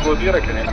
Vuol dire che ne...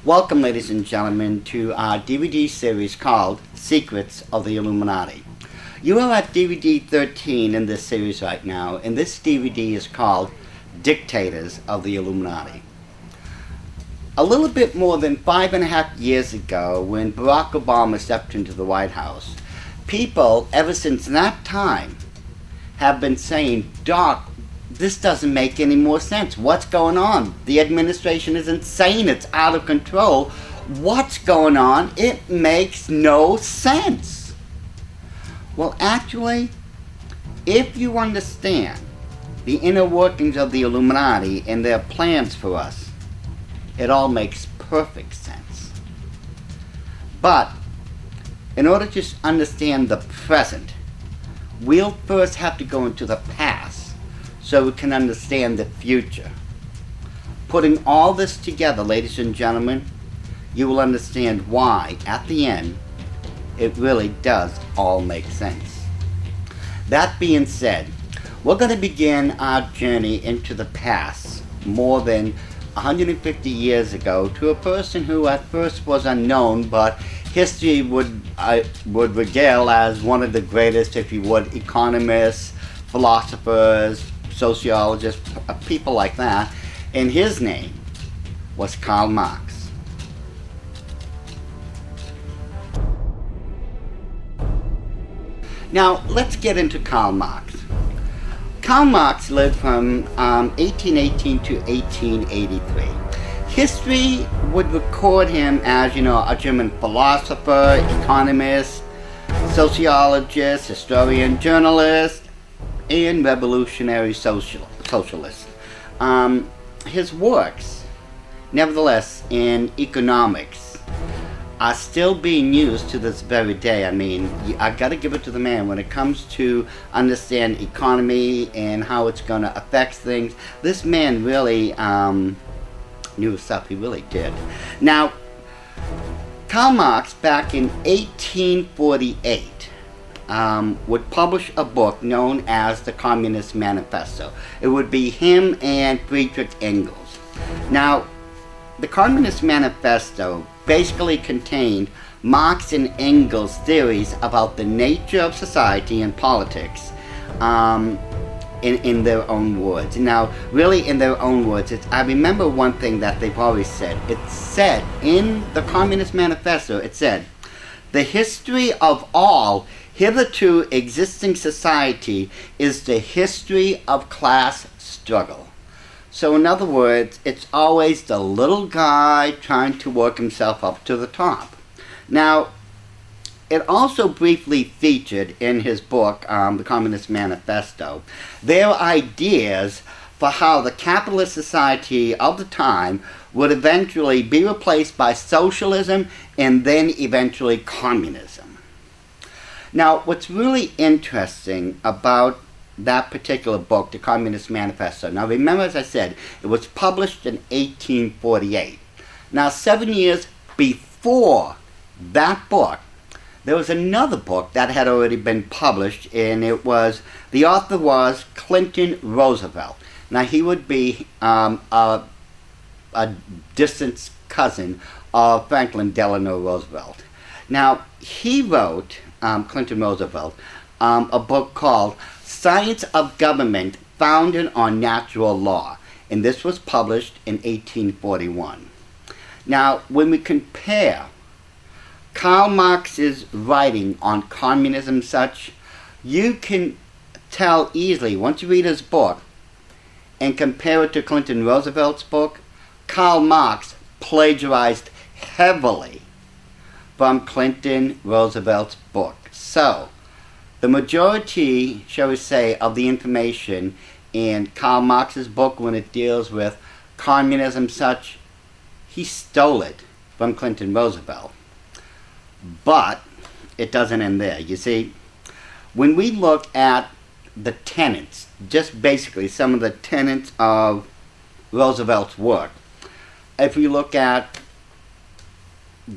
Welcome, ladies and gentlemen, to our DVD series called Secrets of the Illuminati. You are at DVD 13 in this series right now, and this DVD is called Dictators of the Illuminati. A little bit more than 5.5 years ago, when Barack Obama stepped into the White House, people ever since that time have been saying, Doc, this doesn't make any more sense. What's going on? The administration is insane. It's out of control. What's going on? It makes no sense. Well, actually, if you understand the inner workings of the Illuminati and their plans for us, it all makes perfect sense. But in order to understand the present, we'll first have to go into the past so we can understand the future. Putting all this together, ladies and gentlemen, you will understand why, at the end, it really does all make sense. That being said, we're going to begin our journey into the past, more than 150 years ago, to a person who at first was unknown, but history would regale as one of the greatest, if you would, economists, philosophers, sociologists, people like that, and his name was Karl Marx. Now, let's get into Karl Marx. Karl Marx lived from 1818 to 1883. History would record him as, a German philosopher, economist, sociologist, historian, journalist, and revolutionary socialist. His works, nevertheless, in economics, are still being used to this very day. I mean, I gotta give it to the man when it comes to understand economy and how it's gonna affect things. This man really knew stuff. He really did. Now, Karl Marx, back in 1848, would publish a book known as the Communist Manifesto. It would be him and Friedrich Engels. Now, the Communist Manifesto basically contained Marx and Engels' theories about the nature of society and politics in their own words. Now, really in their own words, I remember one thing that they've always said. It said in the Communist Manifesto, it said, "The history of all hitherto existing society is the history of class struggle." So in other words, it's always the little guy trying to work himself up to the top. Now, it also briefly featured in his book, The Communist Manifesto, their ideas for how the capitalist society of the time would eventually be replaced by socialism and then eventually communism. Now, what's really interesting about that particular book, The Communist Manifesto, now remember, as I said, it was published in 1848. Now, 7 years before that book, there was another book that had already been published, and the author was Clinton Roosevelt. Now, he would be a distant cousin of Franklin Delano Roosevelt. Now, he wrote, Clinton Roosevelt, a book called Science of Government Founded on Natural Law, and this was published in 1841. Now, when we compare Karl Marx's writing on communism and such, you can tell easily, once you read his book and compare it to Clinton Roosevelt's book, Karl Marx plagiarized heavily from Clinton Roosevelt's book. So, the majority, shall we say, of the information in Karl Marx's book when it deals with communism and such, he stole it from Clinton Roosevelt. But it doesn't end there. You see, when we look at the tenets, just basically some of the tenets of Roosevelt's work, if we look at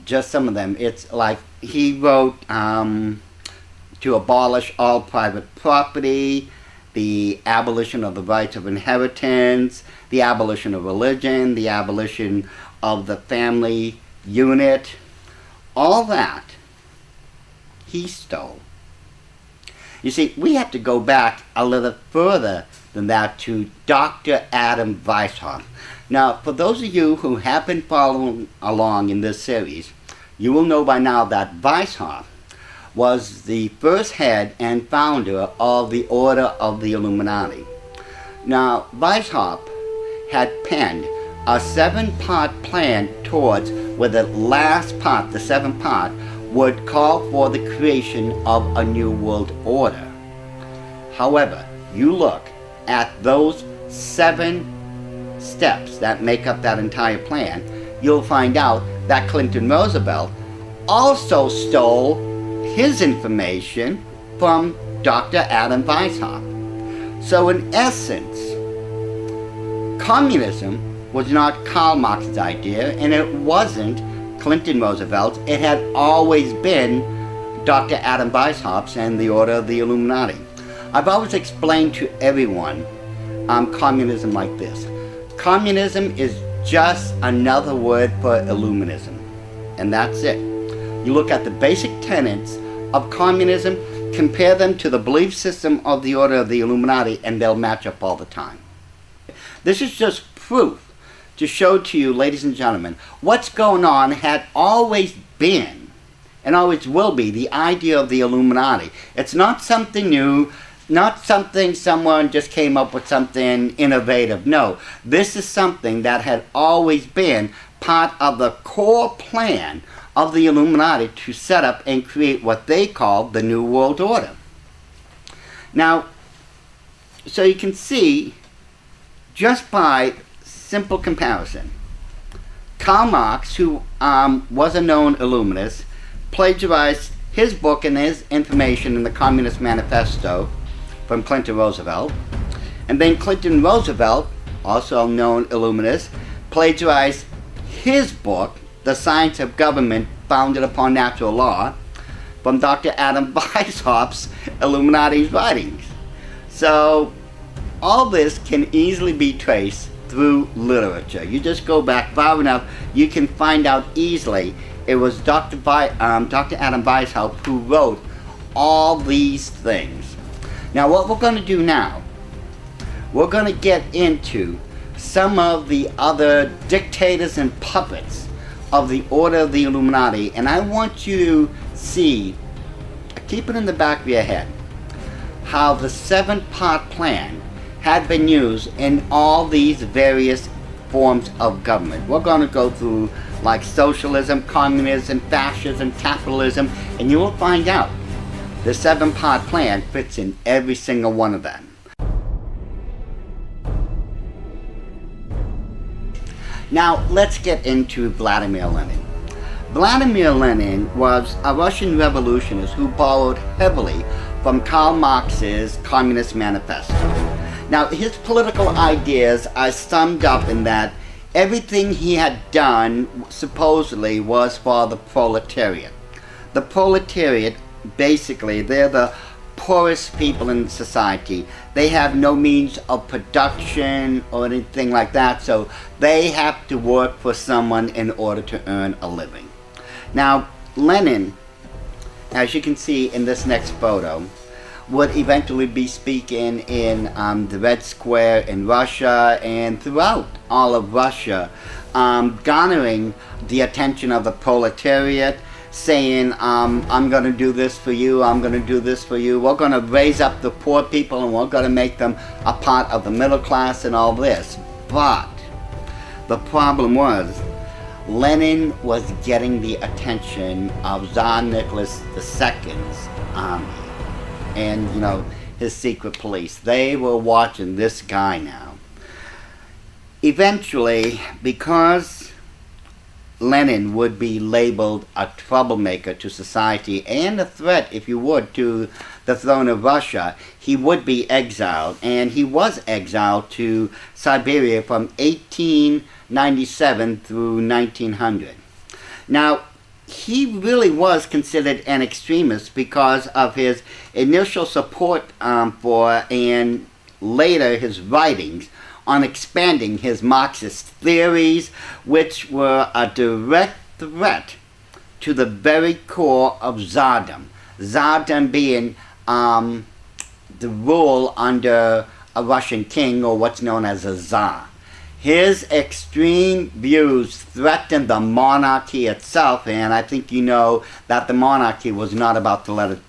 just some of them, it's like he wrote to abolish all private property, the abolition of the rights of inheritance, the abolition of religion, the abolition of the family unit. All that he stole. You see, we have to go back a little further than that to Dr. Adam Weishaupt. Now, for those of you who have been following along in this series, you will know by now that Weishaupt was the first head and founder of the Order of the Illuminati. Now, Weishaupt had penned a 7-part plan towards where the last part, the 7th part, would call for the creation of a new world order. However, you look at those 7 steps that make up that entire plan, you'll find out that Clinton Roosevelt also stole his information from Dr. Adam Weishaupt. So in essence, communism was not Karl Marx's idea, and it wasn't Clinton Roosevelt's. It had always been Dr. Adam Weishaupt's and the Order of the Illuminati. I've always explained to everyone communism like this. Communism is just another word for Illuminism, and that's it. You look at the basic tenets of communism, compare them to the belief system of the Order of the Illuminati, and they'll match up all the time. This is just proof to show to you, ladies and gentlemen, what's going on had always been, and always will be, the idea of the Illuminati. It's not something new, not something someone just came up with something innovative. No, this is something that had always been part of the core plan of the Illuminati to set up and create what they called the New World Order. Now, so you can see, just by simple comparison, Karl Marx, who was a known Illuminist, plagiarized his book and his information in the Communist Manifesto from Clinton Roosevelt. And then Clinton Roosevelt, also a known Illuminist, plagiarized his book, The Science of Government Founded Upon Natural Law, from Dr. Adam Weishaupt's Illuminati's writings. So all this can easily be traced through literature. You just go back far enough, you can find out easily it was Dr. Adam Weishaupt who wrote all these things. Now what we're going to do now, we're going to get into some of the other dictators and puppets of the Order of the Illuminati, and I want you to see, keep it in the back of your head, how the 7-part plan had been used in all these various forms of government. We're going to go through like socialism, communism, fascism, capitalism, and you will find out the 7-part plan fits in every single one of them. Now let's get into Vladimir Lenin. Vladimir Lenin was a Russian revolutionist who borrowed heavily from Karl Marx's Communist Manifesto. Now, his political ideas are summed up in that everything he had done, supposedly, was for the proletariat. the proletariat, basically, they're the poorest people in society. They have no means of production or anything like that, so they have to work for someone in order to earn a living. Now, Lenin, as you can see in this next photo, would eventually be speaking in the Red Square in Russia and throughout all of Russia, garnering the attention of the proletariat, saying, I'm going to do this for you, I'm going to do this for you, we're going to raise up the poor people and we're going to make them a part of the middle class and all this. But the problem was, Lenin was getting the attention of Tsar Nicholas II's army and, you know, his secret police. They were watching this guy now. Eventually, because Lenin would be labeled a troublemaker to society and a threat, if you would, to the throne of Russia, he would be exiled. And he was exiled to Siberia from 1897 through 1900. Now, he really was considered an extremist because of his initial support for and later his writings on expanding his Marxist theories, which were a direct threat to the very core of Tsardom. Tsardom being the rule under a Russian king, or what's known as a Tsar. His extreme views threatened the monarchy itself, and I think you know that the monarchy was not about to let it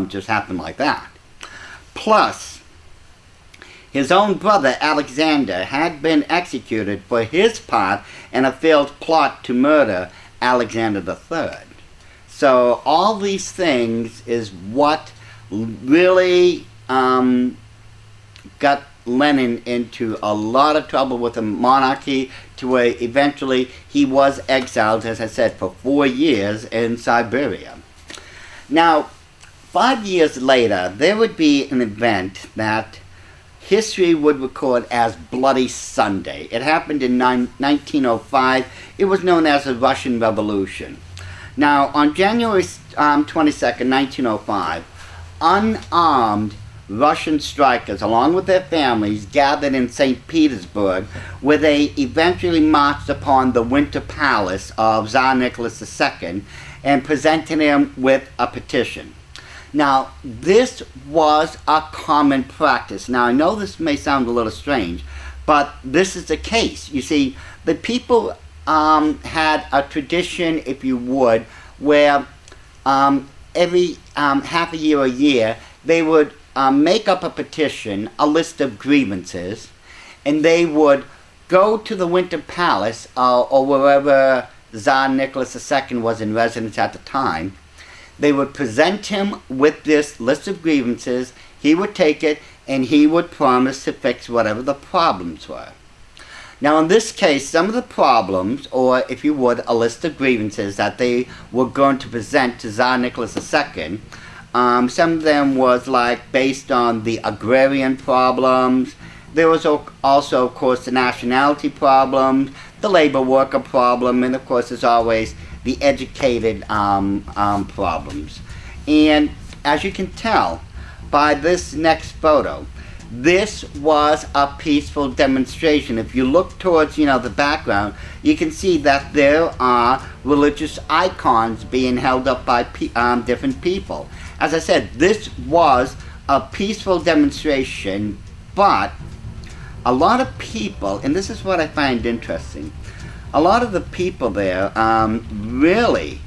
just happen like that. Plus, his own brother Alexander had been executed for his part in a failed plot to murder Alexander III. So all these things is what really got Lenin into a lot of trouble with the monarchy, to where eventually he was exiled, as I said, for 4 years in Siberia. Now, 5 years later, there would be an event that history would record as Bloody Sunday. It happened in 1905. It was known as the Russian Revolution. Now, on January 22nd, 1905, unarmed Russian strikers, along with their families, gathered in St. Petersburg, where they eventually marched upon the Winter Palace of Tsar Nicholas II and presented him with a petition. Now, this was a common practice. Now, I know this may sound a little strange, but this is the case. You see, the people had a tradition, if you would, where every half a year or a year, they would make up a petition, a list of grievances, and they would go to the Winter Palace or wherever Tsar Nicholas II was in residence at the time. They would present him with this list of grievances. He would take it, and he would promise to fix whatever the problems were. Now, in this case, some of the problems, or if you would, a list of grievances that they were going to present to Tsar Nicholas II, some of them was like based on the agrarian problems. There was also, of course, the nationality problem, the labor worker problem, and of course, as always, the educated problems. And as you can tell by this next photo, this was a peaceful demonstration. If you look towards, you know, the background, you can see that there are religious icons being held up by different people. As I said, this was a peaceful demonstration, but a lot of people, and this is what I find interesting, a lot of the people there really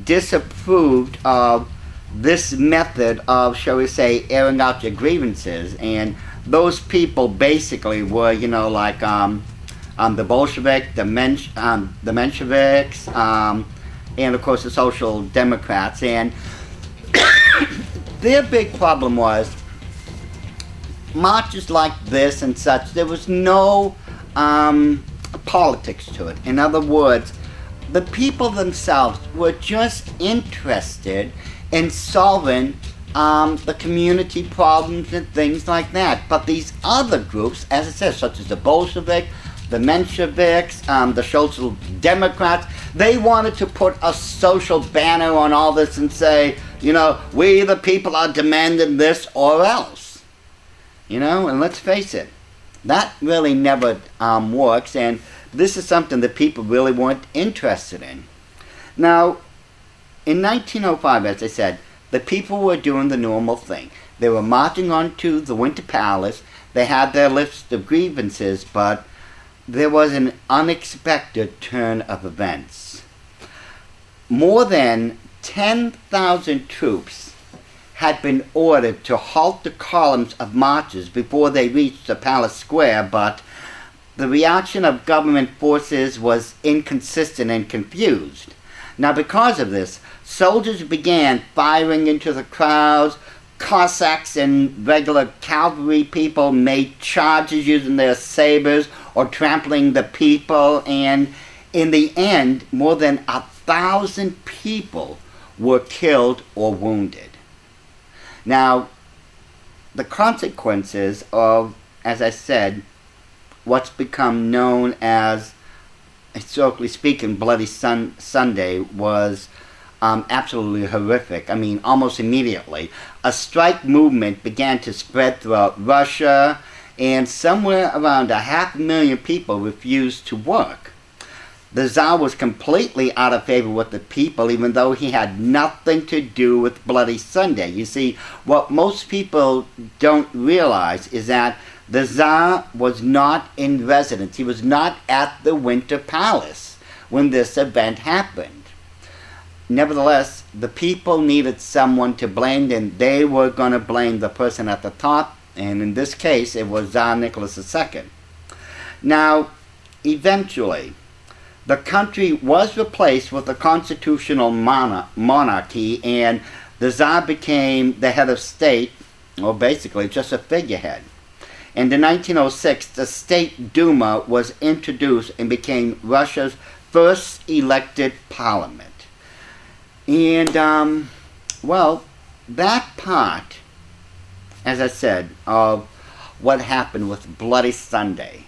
disapproved of this method of, shall we say, airing out your grievances. And those people basically were, you know, like the Bolshevik, the Mensheviks, and of course the Social Democrats. And their big problem was marches like this and such, there was no politics to it. In other words, the people themselves were just interested in solving the community problems and things like that. But these other groups, as I said, such as the Bolshevik, the Mensheviks, the Social Democrats. They wanted to put a social banner on all this and say, we the people are demanding this or else. And let's face it, that really never works, and this is something that people really weren't interested in. Now, in 1905, as I said, the people were doing the normal thing. They were marching onto the Winter Palace. They had their list of grievances, but there was an unexpected turn of events. More than 10,000 troops had been ordered to halt the columns of marchers before they reached the Palace Square, but the reaction of government forces was inconsistent and confused. Now, because of this, soldiers began firing into the crowds. Cossacks and regular cavalry people made charges using their sabers or trampling the people, and in the end, more than 1,000 people were killed or wounded. Now, the consequences of, as I said, what's become known as, historically speaking, Bloody Sunday was absolutely horrific. I mean, almost immediately. A strike movement began to spread throughout Russia, and somewhere around 500,000 people refused to work. The Tsar was completely out of favor with the people, even though he had nothing to do with Bloody Sunday. You see, what most people don't realize is that the Tsar was not in residence. He was not at the Winter Palace when this event happened. Nevertheless, the people needed someone to blame, and they were going to blame the person at the top, and in this case, it was Tsar Nicholas II. Now, eventually, the country was replaced with a constitutional monarchy, and the Tsar became the head of state, or basically just a figurehead. And in 1906, the State Duma was introduced and became Russia's first elected parliament. And, well, that part, as I said, of what happened with Bloody Sunday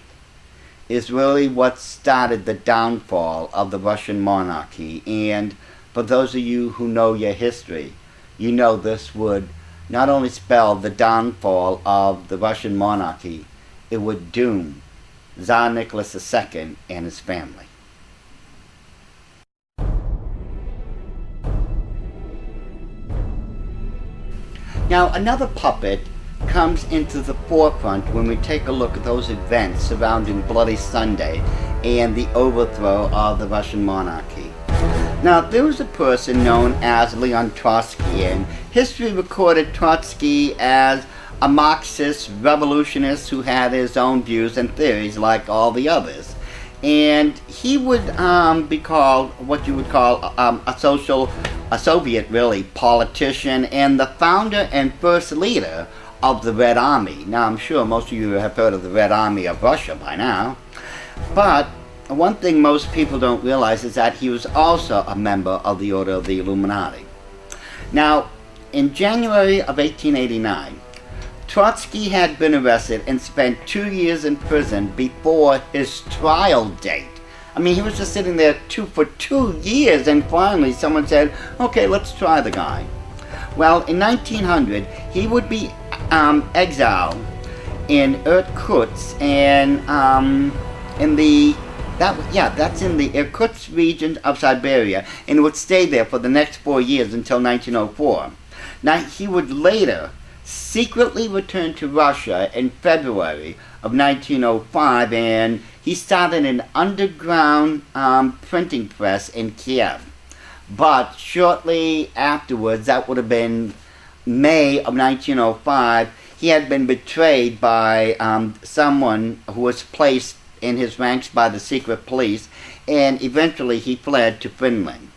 is really what started the downfall of the Russian monarchy. And for those of you who know your history, you know this would not only spell the downfall of the Russian monarchy, it would doom Tsar Nicholas II and his family. Now, another puppet comes into the forefront when we take a look at those events surrounding Bloody Sunday and the overthrow of the Russian monarchy. Now, there was a person known as Leon Trotsky, and history recorded Trotsky as a Marxist revolutionist who had his own views and theories like all the others. And he would be called what you would call a Soviet, really, politician, and the founder and first leader of the Red Army. Now, I'm sure most of you have heard of the Red Army of Russia by now. But one thing most people don't realize is that he was also a member of the Order of the Illuminati. Now, in January of 1889, Trotsky had been arrested and spent 2 years in prison before his trial date. I mean, he was just sitting there for 2 years, and finally someone said, okay, let's try the guy. Well, in 1900, he would be exiled in Irkutsk, and that's in the Irkutsk region of Siberia, and would stay there for the next 4 years until 1904. Now, he would later secretly return to Russia in February of 1905, and he started an underground printing press in Kiev. But shortly afterwards, that would have been May of 1905, he had been betrayed by someone who was placed in his ranks by the secret police, and eventually he fled to Finland.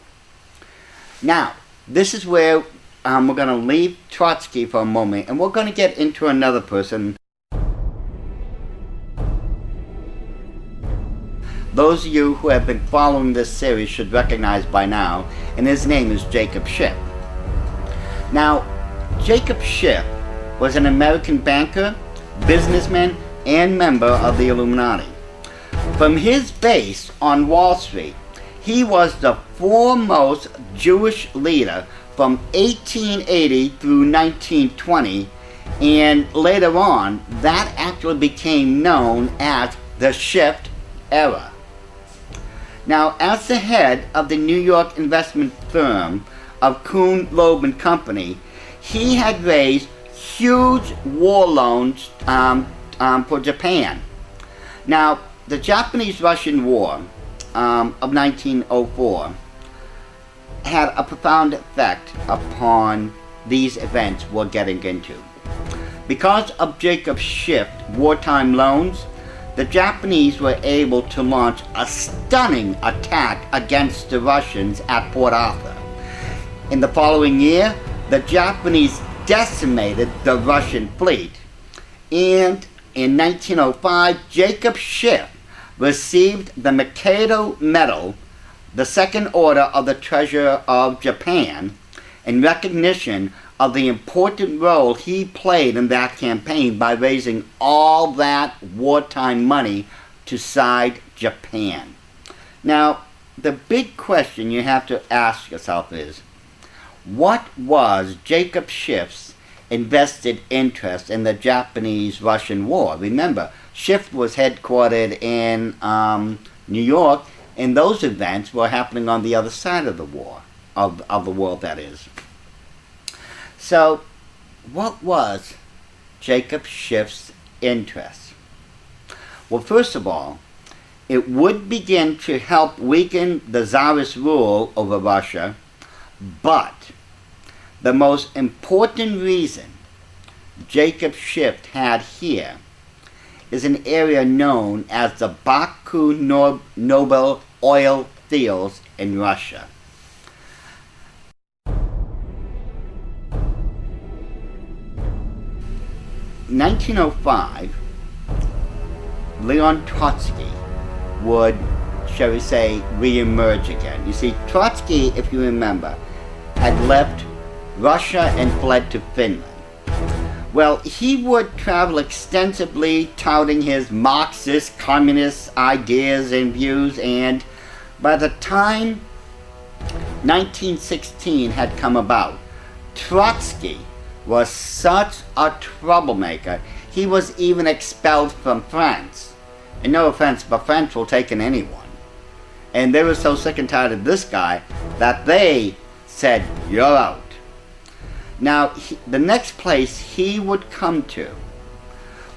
Now, this is where we're going to leave Trotsky for a moment, and we're going to get into another person. Those of you who have been following this series should recognize by now, and his name is Jacob Schiff. Now, Jacob Schiff was an American banker, businessman, and member of the Illuminati. From his base on Wall Street, he was the foremost Jewish leader from 1880 through 1920, and later on, that actually became known as the Shift Era. Now, as the head of the New York investment firm of Kuhn, Loeb and Company, he had raised huge war loans for Japan. Now, the Japanese-Russian War of 1904 had a profound effect upon these events we're getting into. Because of Jacob Schiff's wartime loans, the Japanese were able to launch a stunning attack against the Russians at Port Arthur. In the following year, the Japanese decimated the Russian fleet, and in 1905, Jacob Schiff received the Mikado Medal, the second order of the Treasure of Japan, in recognition of the important role he played in that campaign by raising all that wartime money to side Japan. Now, the big question you have to ask yourself is, what was Jacob Schiff's invested interest in the Japanese-Russian War? Remember, Schiff was headquartered in New York, and those events were happening on the other side of the war, of the world, that is. So, what was Jacob Schiff's interest? Well, first of all, it would begin to help weaken the Tsarist rule over Russia, but the most important reason Jacob Schiff had here is an area known as the Baku Noble Oil Fields in Russia. In 1905, Leon Trotsky would, shall we say, re-emerge again. You see, Trotsky, if you remember, had left Russia and fled to Finland. Well, he would travel extensively touting his Marxist, communist ideas and views, and by the time 1916 had come about, Trotsky was such a troublemaker, he was even expelled from France. And no offense, but France will take in anyone. And they were so sick and tired of this guy that they said, "You're out." Now, the next place he would come to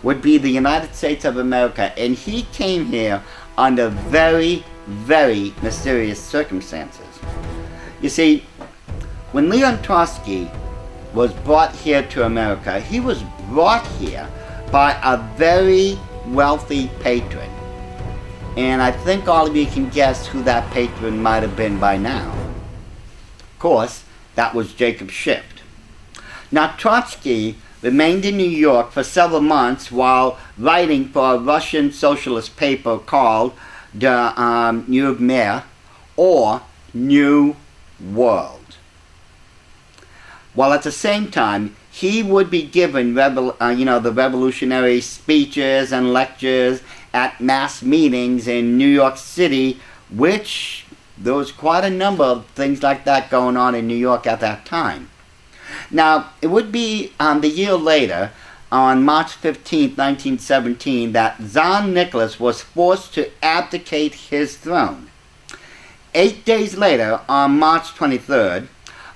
would be the United States of America, and he came here under very, very mysterious circumstances. You see, when Leon Trotsky was brought here to America, he was brought here by a very wealthy patron. And I think all of you can guess who that patron might have been by now. Of course, that was Jacob Schiff. Now, Trotsky remained in New York for several months while writing for a Russian socialist paper called the New Mir, or New World. While at the same time, he would be given the revolutionary speeches and lectures at mass meetings in New York City, which there was quite a number of things like that going on in New York at that time. Now, it would be the year later, on March 15, 1917, that Tsar Nicholas was forced to abdicate his throne. 8 days later, on March 23rd,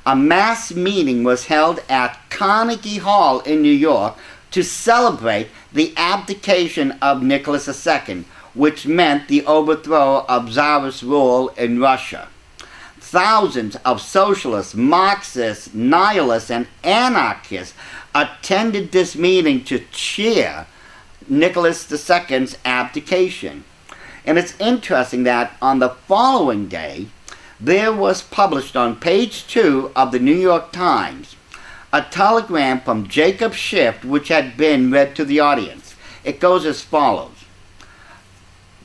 a mass meeting was held at Carnegie Hall in New York to celebrate the abdication of Nicholas II, which meant the overthrow of Tsarist rule in Russia. Thousands of socialists, Marxists, nihilists, and anarchists attended this meeting to cheer Nicholas II's abdication. And it's interesting that on the following day, there was published on page 2 of the New York Times a telegram from Jacob Schiff, which had been read to the audience. It goes as follows.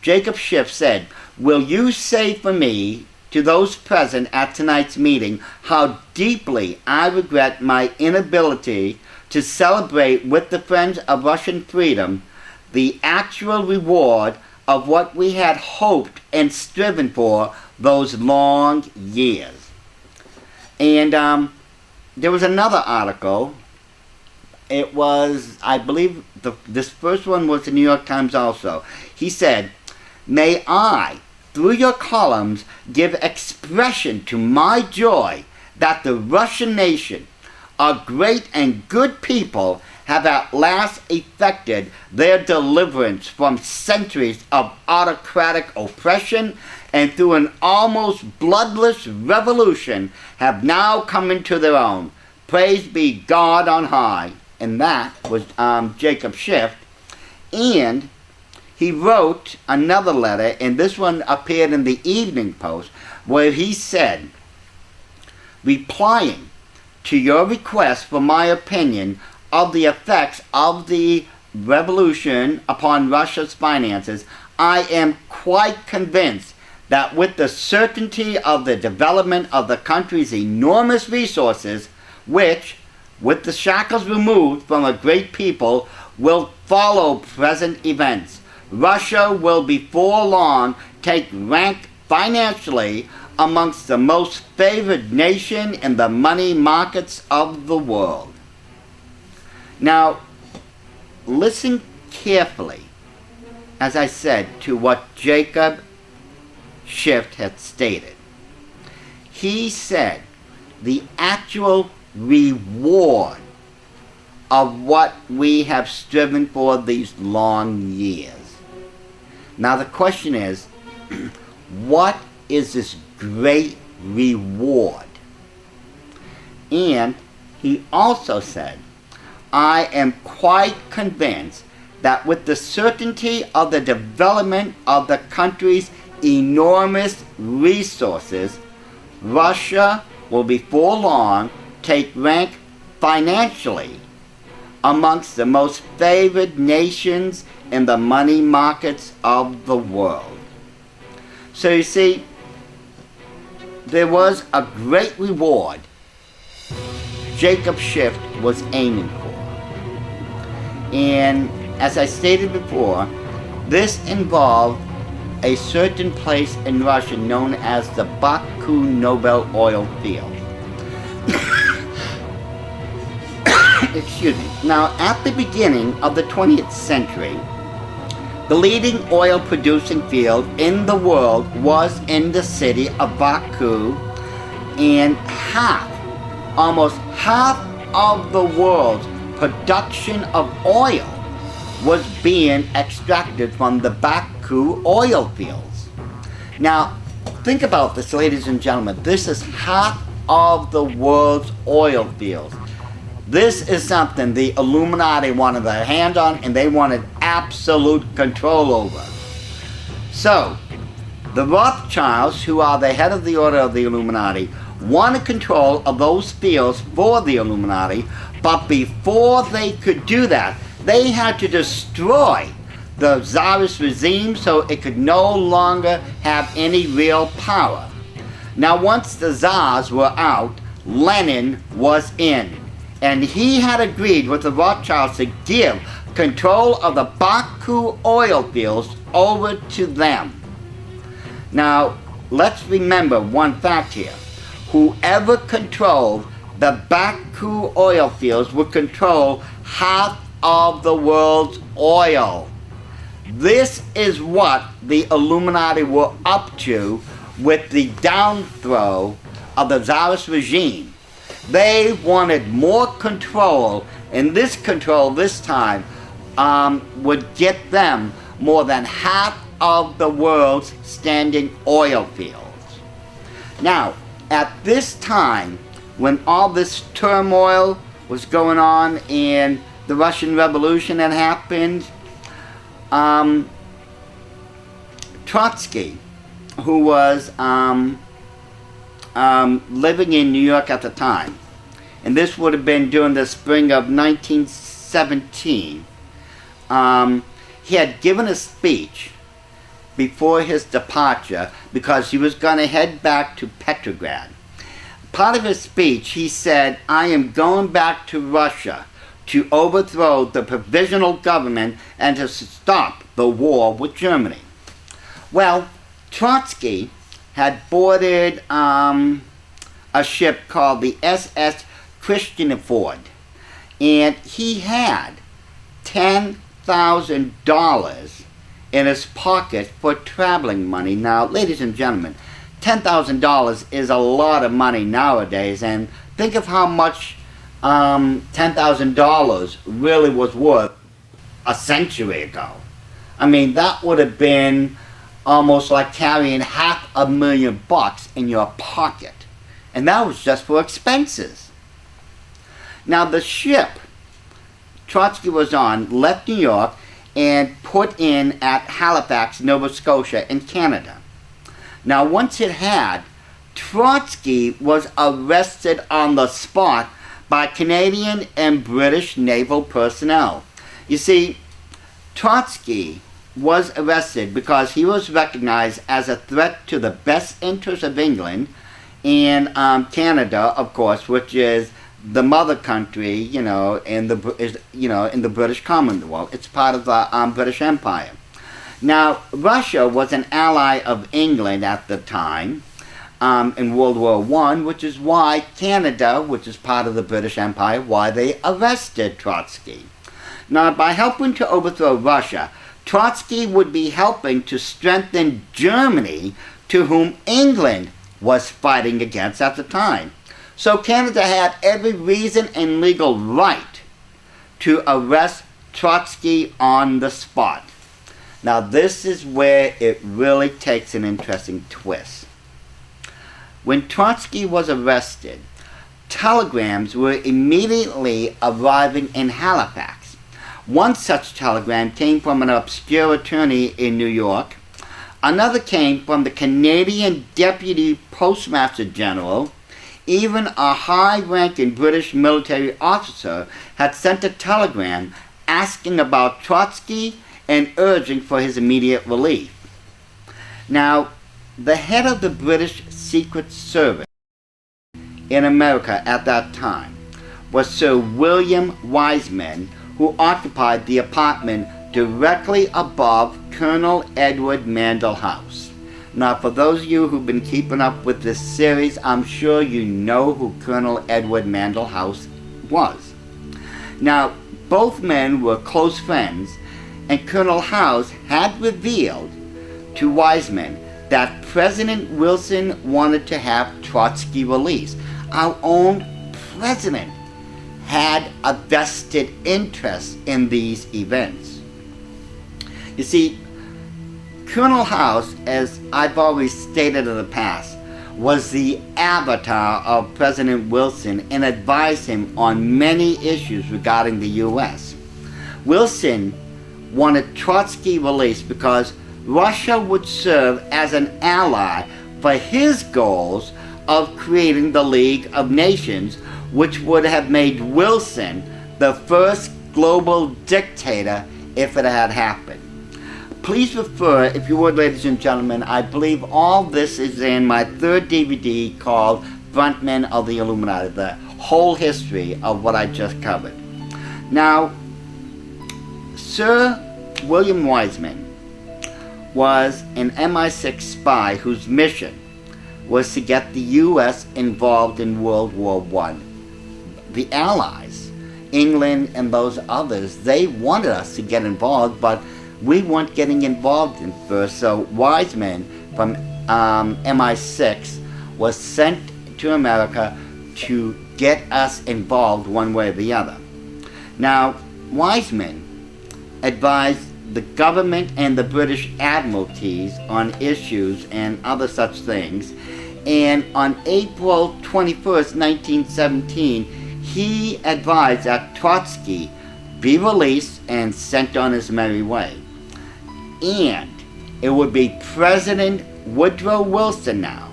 Jacob Schiff said, "Will you say for me to those present at tonight's meeting how deeply I regret my inability to celebrate with the friends of Russian freedom the actual reward of what we had hoped and striven for those long years. And there was another article. It was, I believe, this first one was the New York Times also. He said, "May I, through your columns, give expression to my joy that the Russian nation, a great and good people, have at last effected their deliverance from centuries of autocratic oppression, and through an almost bloodless revolution have now come into their own. Praise be God on high." And that was Jacob Schiff. And he wrote another letter, and this one appeared in the Evening Post, where he said, "Replying to your request for my opinion of the effects of the revolution upon Russia's finances, I am quite convinced that with the certainty of the development of the country's enormous resources, which, with the shackles removed from a great people, will follow present events, Russia will before long take rank financially amongst the most favored nation in the money markets of the world." Now, listen carefully, as I said, to what Jacob Schiff had stated. He said the actual reward of what we have striven for these long years. Now the question is, what is this great reward? And he also said, "I am quite convinced that with the certainty of the development of the country's enormous resources, Russia will before long take rank financially amongst the most favored nations in the money markets of the world." So you see, there was a great reward Jacob Schiff was aiming for. And as I stated before, this involved a certain place in Russia known as the Baku Nobel oil field. Excuse me. Now, at the beginning of the 20th century, the leading oil producing field in the world was in the city of Baku, and almost half of the world's production of oil was being extracted from the Baku oil fields. Now, think about this, ladies and gentlemen. This is half of the world's oil fields. This is something the Illuminati wanted their hand on, and they wanted absolute control over. So, the Rothschilds, who are the head of the order of the Illuminati, wanted control of those fields for the Illuminati, but before they could do that, they had to destroy the Tsarist regime so it could no longer have any real power. Now, once the Tsars were out, Lenin was in. And he had agreed with the Rothschilds to give control of the Baku oil fields over to them. Now, let's remember one fact here. Whoever controlled the Baku oil fields would control half of the world's oil. This is what the Illuminati were up to with the downthrow of the Tsarist regime. They wanted more control, and this control this time would get them more than half of the world's standing oil fields. Now, at this time, when all this turmoil was going on and the Russian Revolution had happened, Trotsky, who was living in New York at the time, and this would have been during the spring of 1917, he had given a speech before his departure because he was going to head back to Petrograd. Part of his speech, he said, "I am going back to Russia to overthrow the provisional government and to stop the war with Germany." Well, Trotsky had boarded a ship called the SS Christian Ford, and he had $10,000 in his pocket for traveling money. Now, ladies and gentlemen, $10,000 is a lot of money nowadays, and think of how much $10,000 really was worth a century ago. I mean, that would have been almost like carrying $500,000 in your pocket. And that was just for expenses. Now, the ship Trotsky was on left New York and put in at Halifax, Nova Scotia in Canada. Now, once it had, Trotsky was arrested on the spot by Canadian and British naval personnel. You see, Trotsky was arrested because he was recognized as a threat to the best interests of England and Canada, of course, which is the mother country, in the British Commonwealth. It's part of the British Empire. Now, Russia was an ally of England at the time in World War I, which is why Canada, which is part of the British Empire, why they arrested Trotsky. Now, by helping to overthrow Russia, Trotsky would be helping to strengthen Germany, to whom England was fighting against at the time. So Canada had every reason and legal right to arrest Trotsky on the spot. Now, this is where it really takes an interesting twist. When Trotsky was arrested, telegrams were immediately arriving in Halifax. One such telegram came from an obscure attorney in New York. Another came from the Canadian Deputy Postmaster General. Even a high-ranking British military officer had sent a telegram asking about Trotsky and urging for his immediate relief. Now, the head of the British Secret Service in America at that time was Sir William Wiseman, who occupied the apartment directly above Colonel Edward Mandell House. Now, for those of you who've been keeping up with this series, I'm sure you know who Colonel Edward Mandell House was. Now, both men were close friends, and Colonel House had revealed to Wiseman that President Wilson wanted to have Trotsky released. Our own president had a vested interest in these events. You see, Colonel House, as I've always stated in the past, was the avatar of President Wilson and advised him on many issues regarding the U.S. Wilson wanted Trotsky released because Russia would serve as an ally for his goals of creating the League of Nations, which would have made Wilson the first global dictator if it had happened. Please refer, if you would, ladies and gentlemen, I believe all this is in my third DVD called Frontmen of the Illuminati, the whole history of what I just covered. Now, Sir William Wiseman was an MI6 spy whose mission was to get the U.S. involved in World War I. The Allies, England and those others, they wanted us to get involved, but we weren't getting involved in first. So Wiseman from MI6 was sent to America to get us involved one way or the other. Now, Wiseman advised the government and the British Admiralties on issues and other such things. And on April 21st, 1917, he advised that Trotsky be released and sent on his merry way. And it would be President Woodrow Wilson now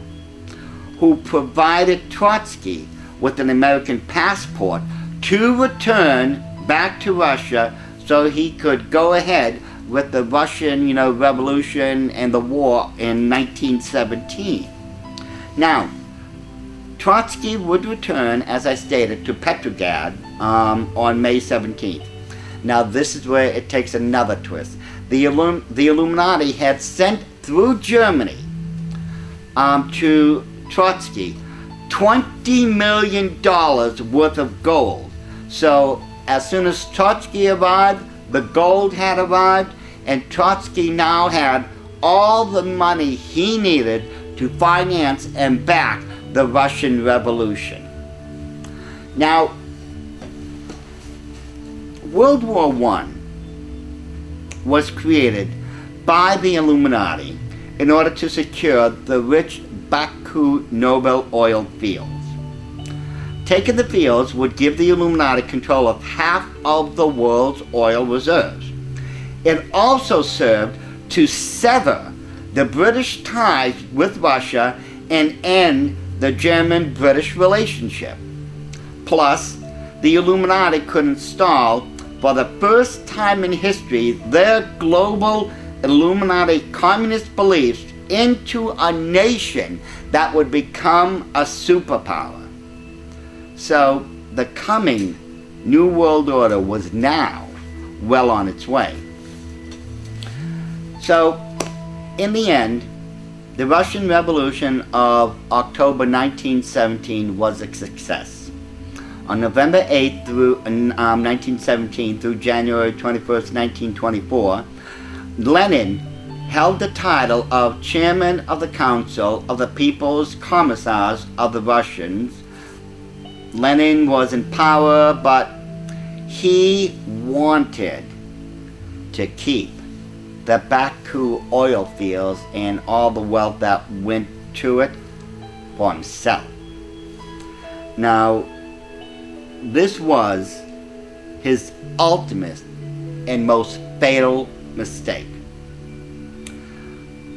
who provided Trotsky with an American passport to return back to Russia so he could go ahead with the Russian, revolution and the war in 1917. Now, Trotsky would return, as I stated, to Petrograd on May 17th. Now, this is where it takes another twist. The Illuminati had sent through Germany to Trotsky $20 million worth of gold. So as soon as Trotsky arrived, the gold had arrived, and Trotsky now had all the money he needed to finance and back the Russian Revolution. Now, World War I was created by the Illuminati in order to secure the rich Baku Noble oil fields. Taking the fields would give the Illuminati control of half of the world's oil reserves. It also served to sever the British ties with Russia and end the German-British relationship. Plus, the Illuminati could install, for the first time in history, their global Illuminati communist beliefs into a nation that would become a superpower. So, the coming New World Order was now well on its way. So, in the end, the Russian Revolution of October 1917 was a success. On November 8th through 1917 through January 21st, 1924, Lenin held the title of Chairman of the Council of the People's Commissars of the Russians. Lenin was in power, but he wanted to keep the Baku oil fields and all the wealth that went to it for himself. Now, this was his ultimate and most fatal mistake.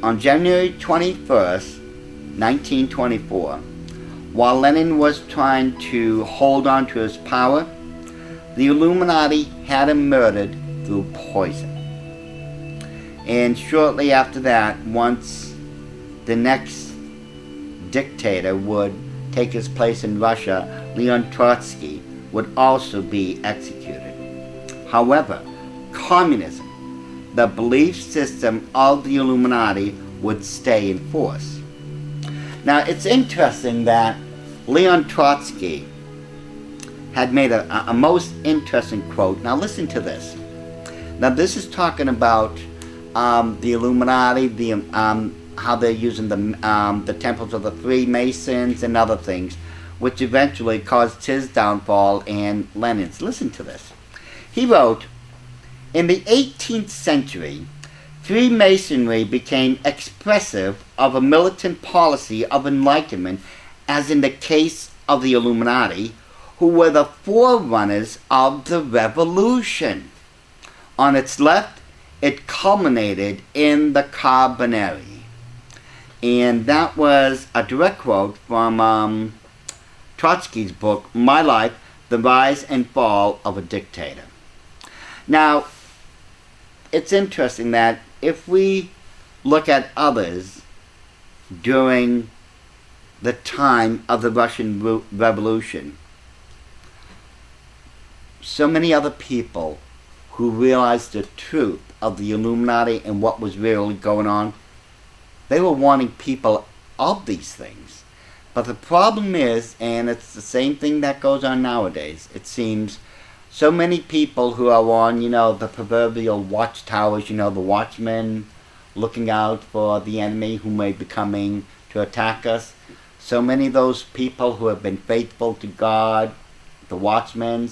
On January 21st, 1924, while Lenin was trying to hold on to his power, the Illuminati had him murdered through poison. And shortly after that, once the next dictator would take his place in Russia, Leon Trotsky would also be executed. However, communism, the belief system of the Illuminati, would stay in force. Now, it's interesting that Leon Trotsky had made a most interesting quote. Now, listen to this. Now, this is talking about the Illuminati, how they're using the temples of the Freemasons and other things, which eventually caused his downfall and Lenin's. Listen to this. He wrote, "In the 18th century, Freemasonry became expressive of a militant policy of enlightenment, as in the case of the Illuminati, who were the forerunners of the revolution. On its left, it culminated in the Carbonari." And that was a direct quote from Trotsky's book, My Life, The Rise and Fall of a Dictator. Now, it's interesting that if we look at others during the time of the Russian Revolution, so many other people who realized the truth of the Illuminati and what was really going on, they were warning people of these things. But the problem is, and it's the same thing that goes on nowadays, it seems, so many people who are on, the proverbial watchtowers, the watchmen looking out for the enemy who may be coming to attack us. So many of those people who have been faithful to God, the watchmen,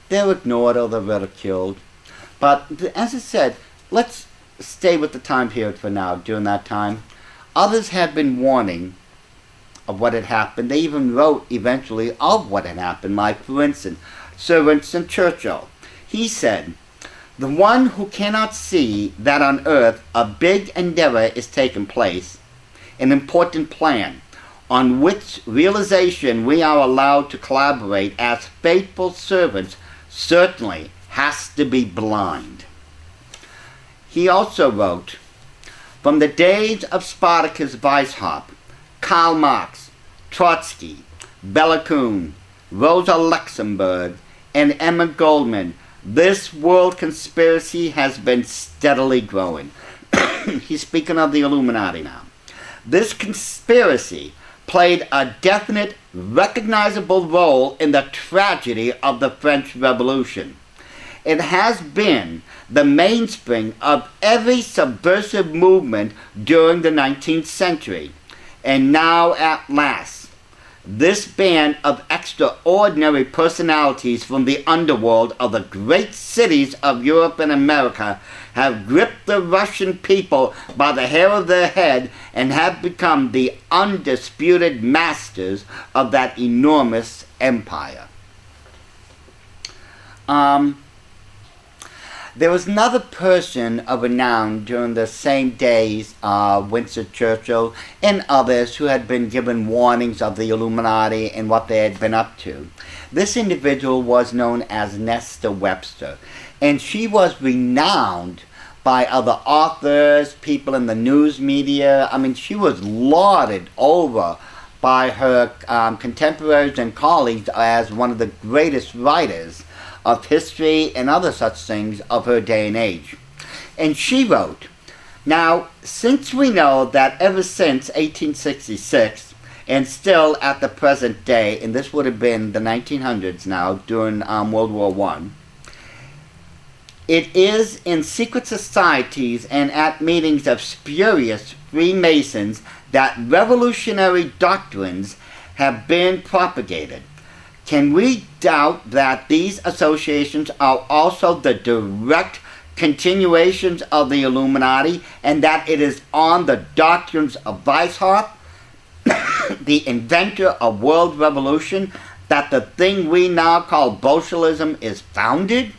they're ignored or they're ridiculed. But as I said, let's stay with the time period for now. During that time, others had been warning of what had happened. They even wrote eventually of what had happened, like, for instance, Sir Winston Churchill. He said, "The one who cannot see that on earth a big endeavor is taking place, an important plan, on which realization we are allowed to collaborate as faithful servants, certainly has to be blind." He also wrote, "From the days of Spartacus Weishaupt, Karl Marx, Trotsky, Bela Kun, Rosa Luxemburg, and Emma Goldman, this world conspiracy has been steadily growing. He's speaking of the Illuminati now. This conspiracy played a definite, recognizable role in the tragedy of the French Revolution. It has been the mainspring of every subversive movement during the 19th century. And now at last, this band of extraordinary personalities from the underworld of the great cities of Europe and America have gripped the Russian people by the hair of their head and have become the undisputed masters of that enormous empire. There was another person of renown during the same days, Winston Churchill and others, who had been given warnings of the Illuminati and what they had been up to. This individual was known as Nesta Webster, and she was renowned by other authors, people in the news media. I mean, she was lauded over by her contemporaries and colleagues as one of the greatest writers of history and other such things of her day and age. And she wrote, "Now, since we know that ever since 1866, and still at the present day," and this would have been the 1900s now, during World War I, "it is in secret societies and at meetings of spurious Freemasons that revolutionary doctrines have been propagated. Can we doubt that these associations are also the direct continuations of the Illuminati, and that it is on the doctrines of Weishaupt, the inventor of world revolution, that the thing we now call Bolshevism is founded?"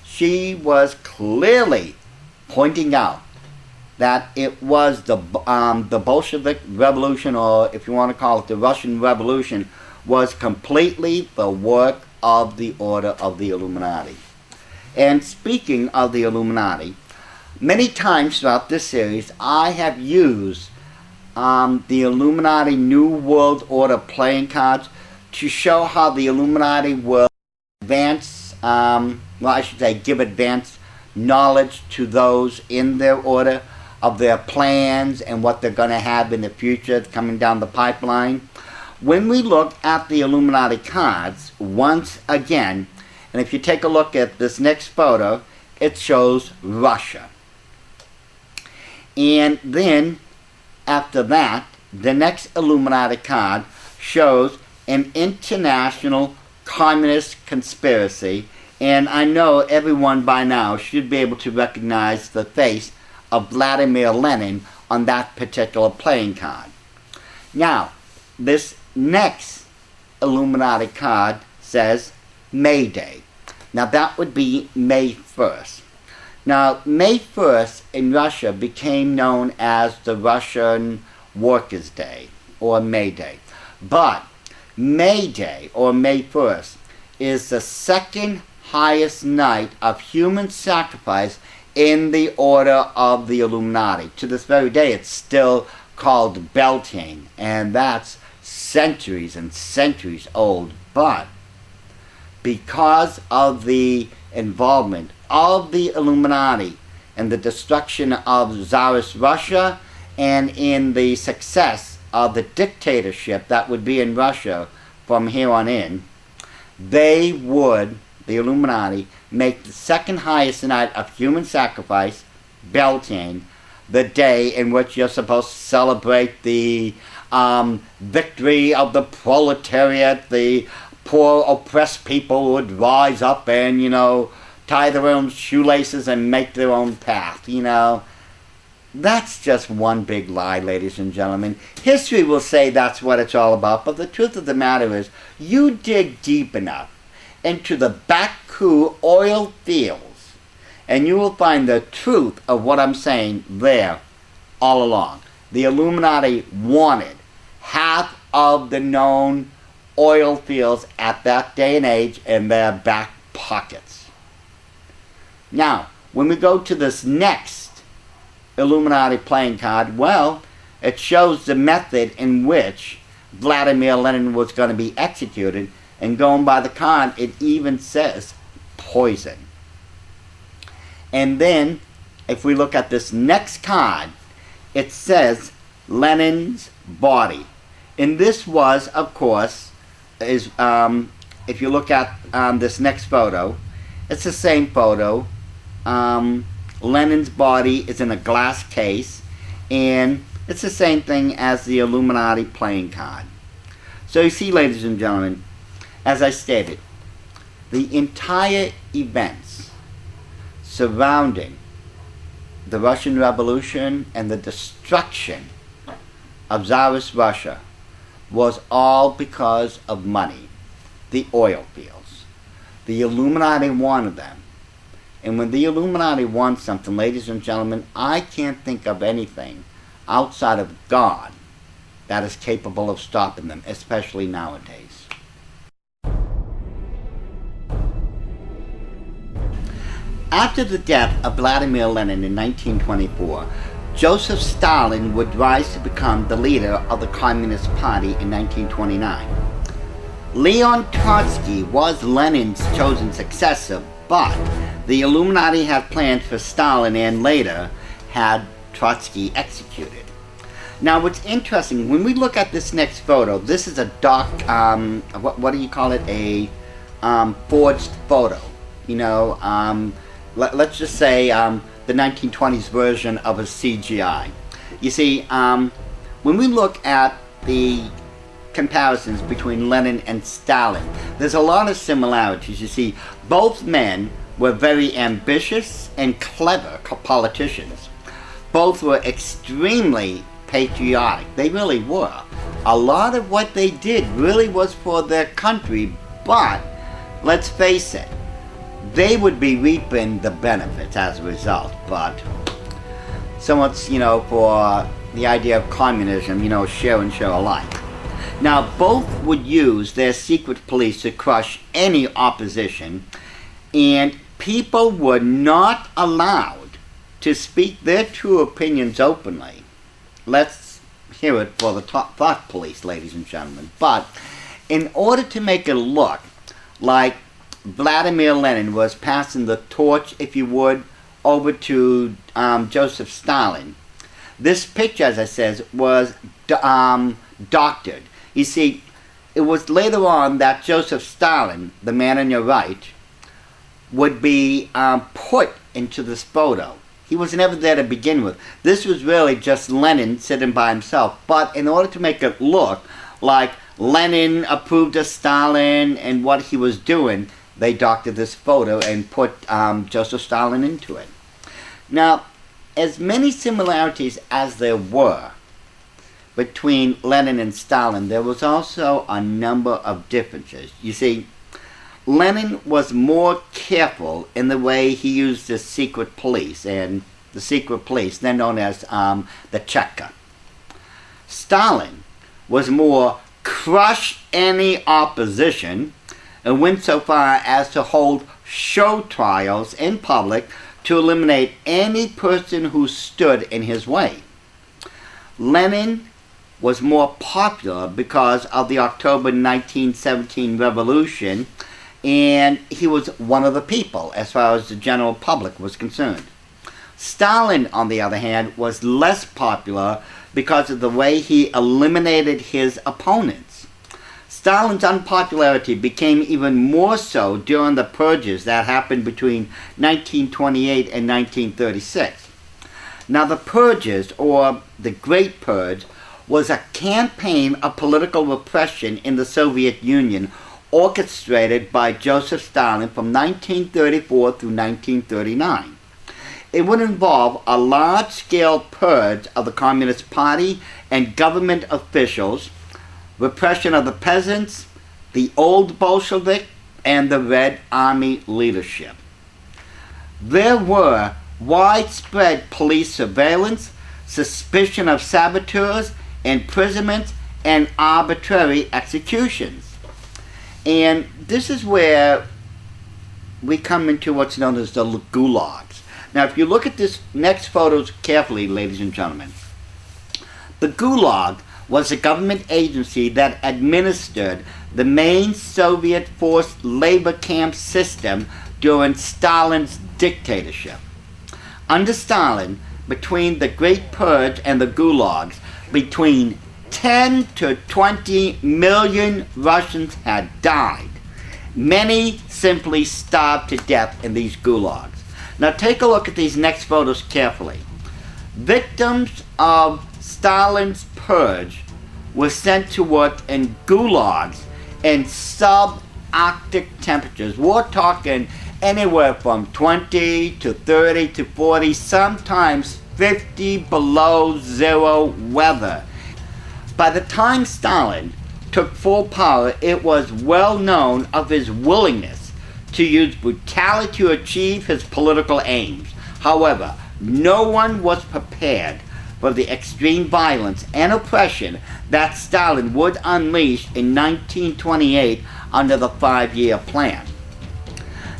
She was clearly pointing out that it was the Bolshevik Revolution, or if you want to call it the Russian Revolution, was completely the work of the order of the Illuminati. And speaking of the Illuminati, many times throughout this series I have used the Illuminati New World Order playing cards to show how the Illuminati will advance, give advanced knowledge to those in their order of their plans and what they're going to have in the future coming down the pipeline. When we look at the Illuminati cards, once again, and if you take a look at this next photo, it shows Russia. And then, after that, the next Illuminati card shows an international communist conspiracy, and I know everyone by now should be able to recognize the face of Vladimir Lenin on that particular playing card. Now, this next Illuminati card says May Day. Now that would be May 1st. Now May 1st in Russia became known as the Russian Workers' Day, or May Day. But May Day, or May 1st, is the second highest night of human sacrifice in the order of the Illuminati. To this very day it's still called Beltane, and that's centuries and centuries old. But because of the involvement of the Illuminati and the destruction of Tsarist Russia, and in the success of the dictatorship that would be in Russia from here on in, they would, the Illuminati, make the second highest night of human sacrifice, Beltane, the day in which you're supposed to celebrate the victory of the proletariat, the poor oppressed people would rise up and, tie their own shoelaces and make their own path, That's just one big lie, ladies and gentlemen. History will say that's what it's all about, but the truth of the matter is, you dig deep enough into the Baku oil fields, and you will find the truth of what I'm saying there all along. The Illuminati wanted half of the known oil fields at that day and age in their back pockets. Now, when we go to this next Illuminati playing card, well, it shows the method in which Vladimir Lenin was going to be executed, and going by the card, it even says poison. And then if we look at this next card, it says Lenin's body. And this was, of course, if you look at this next photo, it's the same photo. Lenin's body is in a glass case, and it's the same thing as the Illuminati playing card. So you see, ladies and gentlemen, as I stated, the entire events surrounding the Russian Revolution and the destruction of Tsarist Russia was all because of money, the oil fields. The Illuminati wanted them. And when the Illuminati wants something, ladies and gentlemen, I can't think of anything outside of God that is capable of stopping them, especially nowadays. After the death of Vladimir Lenin in 1924, Joseph Stalin would rise to become the leader of the Communist Party in 1929. Leon Trotsky was Lenin's chosen successor, but the Illuminati had plans for Stalin and later had Trotsky executed. Now what's interesting, when we look at this next photo, this is a what do you call it, a forged photo. You know, let's just say the 1920s version of a CGI. You see, when we look at the comparisons between Lenin and Stalin, there's a lot of similarities. You see, both men were very ambitious and clever politicians. Both were extremely patriotic. They really were. A lot of what they did really was for their country, but let's face it, they would be reaping the benefits as a result. But so much, you know, for the idea of communism, you know, share and share alike. Now, both would use their secret police to crush any opposition, and people were not allowed to speak their true opinions openly. Let's hear it for the thought police, ladies and gentlemen. But in order to make it look like Vladimir Lenin was passing the torch, if you would, over to Joseph Stalin, this picture, as I said, was doctored. You see, it was later on that Joseph Stalin, the man on your right, would be put into this photo. He was never there to begin with. This was really just Lenin sitting by himself. But in order to make it look like Lenin approved of Stalin and what he was doing, they doctored this photo and put Joseph Stalin into it. Now, as many similarities as there were between Lenin and Stalin, there was also a number of differences. You see, Lenin was more careful in the way he used the secret police, and the secret police, then known as the Cheka. Stalin was more crush any opposition and went so far as to hold show trials in public to eliminate any person who stood in his way. Lenin was more popular because of the October 1917 revolution, and he was one of the people as far as the general public was concerned. Stalin, on the other hand, was less popular because of the way he eliminated his opponents. Stalin's unpopularity became even more so during the purges that happened between 1928 and 1936. Now, the purges, or the Great Purge, was a campaign of political repression in the Soviet Union orchestrated by Joseph Stalin from 1934 through 1939. It would involve a large-scale purge of the Communist Party and government officials, repression of the peasants, the old Bolshevik, and the Red Army leadership. There were widespread police surveillance, suspicion of saboteurs, imprisonment, and arbitrary executions. And this is where we come into what's known as the gulags. Now, if you look at this next photos carefully, ladies and gentlemen, the Gulag was a government agency that administered the main Soviet forced labor camp system during Stalin's dictatorship. Under Stalin, between the Great Purge and the gulags, between 10 to 20 million Russians had died. Many simply starved to death in these gulags. Now take a look at these next photos carefully. Victims of Stalin's purge were sent to work in gulags in subarctic temperatures. We're talking anywhere from 20 to 30 to 40, sometimes 50 below zero weather. By the time Stalin took full power, it was well known of his willingness to use brutality to achieve his political aims. However, no one was prepared for the extreme violence and oppression that Stalin would unleash in 1928 under the 5-year plan.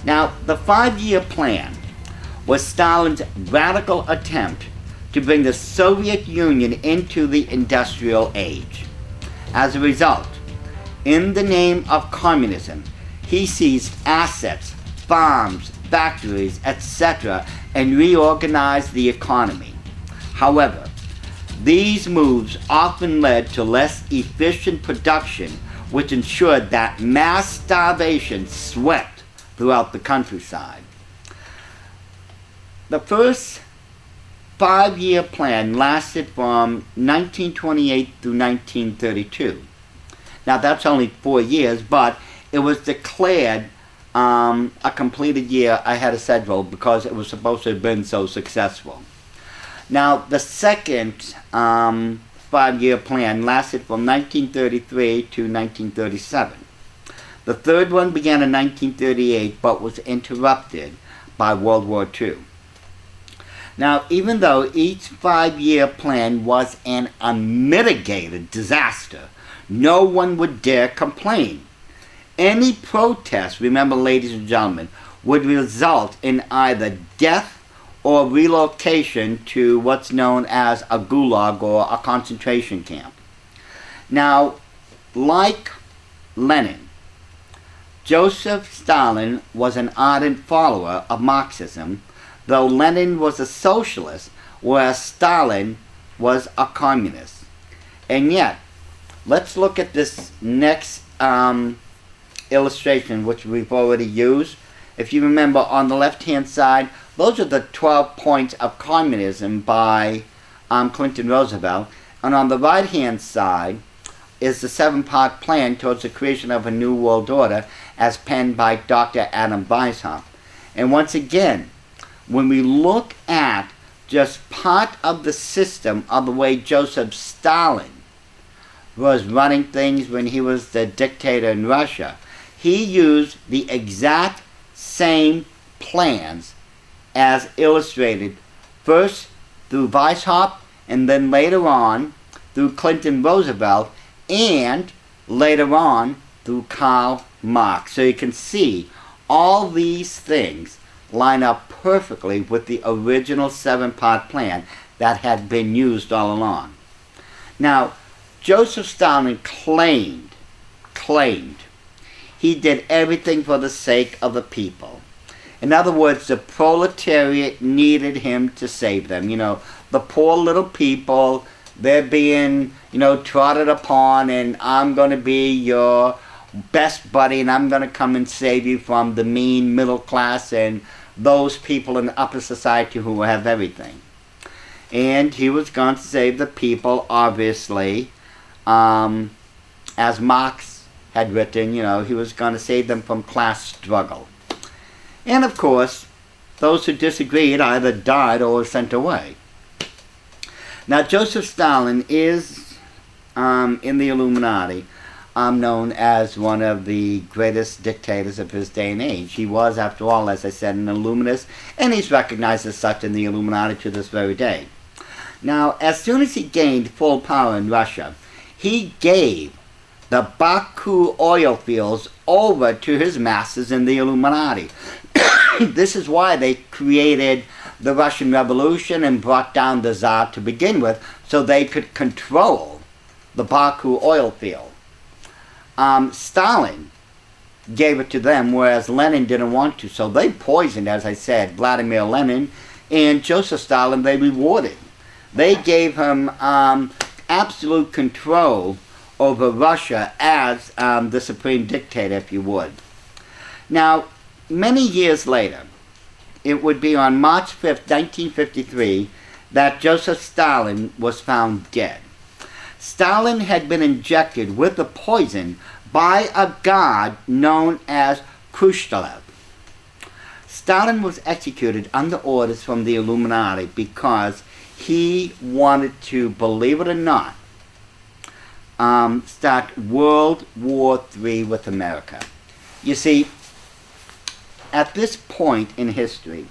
Now, the 5-year plan was Stalin's radical attempt to bring the Soviet Union into the industrial age. As a result, in the name of communism, he seized assets, farms, factories, etc., and reorganized the economy. However, these moves often led to less efficient production, which ensured that mass starvation swept throughout the countryside. The first 5-year plan lasted from 1928 through 1932. Now that's only 4 years, but it was declared a completed year ahead of schedule because it was supposed to have been so successful. Now the second 5-year plan lasted from 1933 to 1937. The third one began in 1938 but was interrupted by World War II. Now, even though each 5-year plan was an unmitigated disaster, no one would dare complain. Any protest, remember ladies and gentlemen, would result in either death or relocation to what's known as a gulag or a concentration camp. Now, like Lenin, Joseph Stalin was an ardent follower of Marxism, though Lenin was a socialist, whereas Stalin was a communist. And yet, let's look at this next illustration, which we've already used. If you remember, on the left-hand side, those are the 12 points of communism by Clinton Roosevelt. And on the right-hand side is the 7-part plan towards the creation of a new world order as penned by Dr. Adam Weishaupt. And once again, when we look at just part of the system of the way Joseph Stalin was running things when he was the dictator in Russia, he used the exact same plans as illustrated first through Weishaupt and then later on through Clinton Roosevelt and later on through Karl Marx. So you can see all these things line up perfectly with the original 7-part plan that had been used all along. Now, Joseph Stalin claimed he did everything for the sake of the people. In other words, the proletariat needed him to save them. You know, the poor little people, they're being, trodden upon, and I'm going to be your best buddy, and I'm going to come and save you from the mean middle class and those people in upper society who have everything. And he was going to save the people, obviously, as Marx had written, he was going to save them from class struggle. And of course, those who disagreed either died or were sent away. Now, Joseph Stalin is, in the Illuminati, known as one of the greatest dictators of his day and age. He was, after all, as I said, an Illuminist, and he's recognized as such in the Illuminati to this very day. Now, as soon as he gained full power in Russia, he gave the Baku oil fields over to his masters in the Illuminati. This is why they created the Russian Revolution and brought down the Tsar to begin with, so they could control the Baku oil field. Stalin gave it to them, whereas Lenin didn't want to, so they poisoned, as I said, Vladimir Lenin. And Joseph Stalin, they rewarded. They gave him absolute control over Russia as the supreme dictator, if you would. Now, many years later, it would be on March 5th, 1953, that Joseph Stalin was found dead. Stalin had been injected with the poison by a god known as Khrushchev. Stalin was executed under orders from the Illuminati because he wanted to, believe it or not, start World War III with America. You see, at this point in history,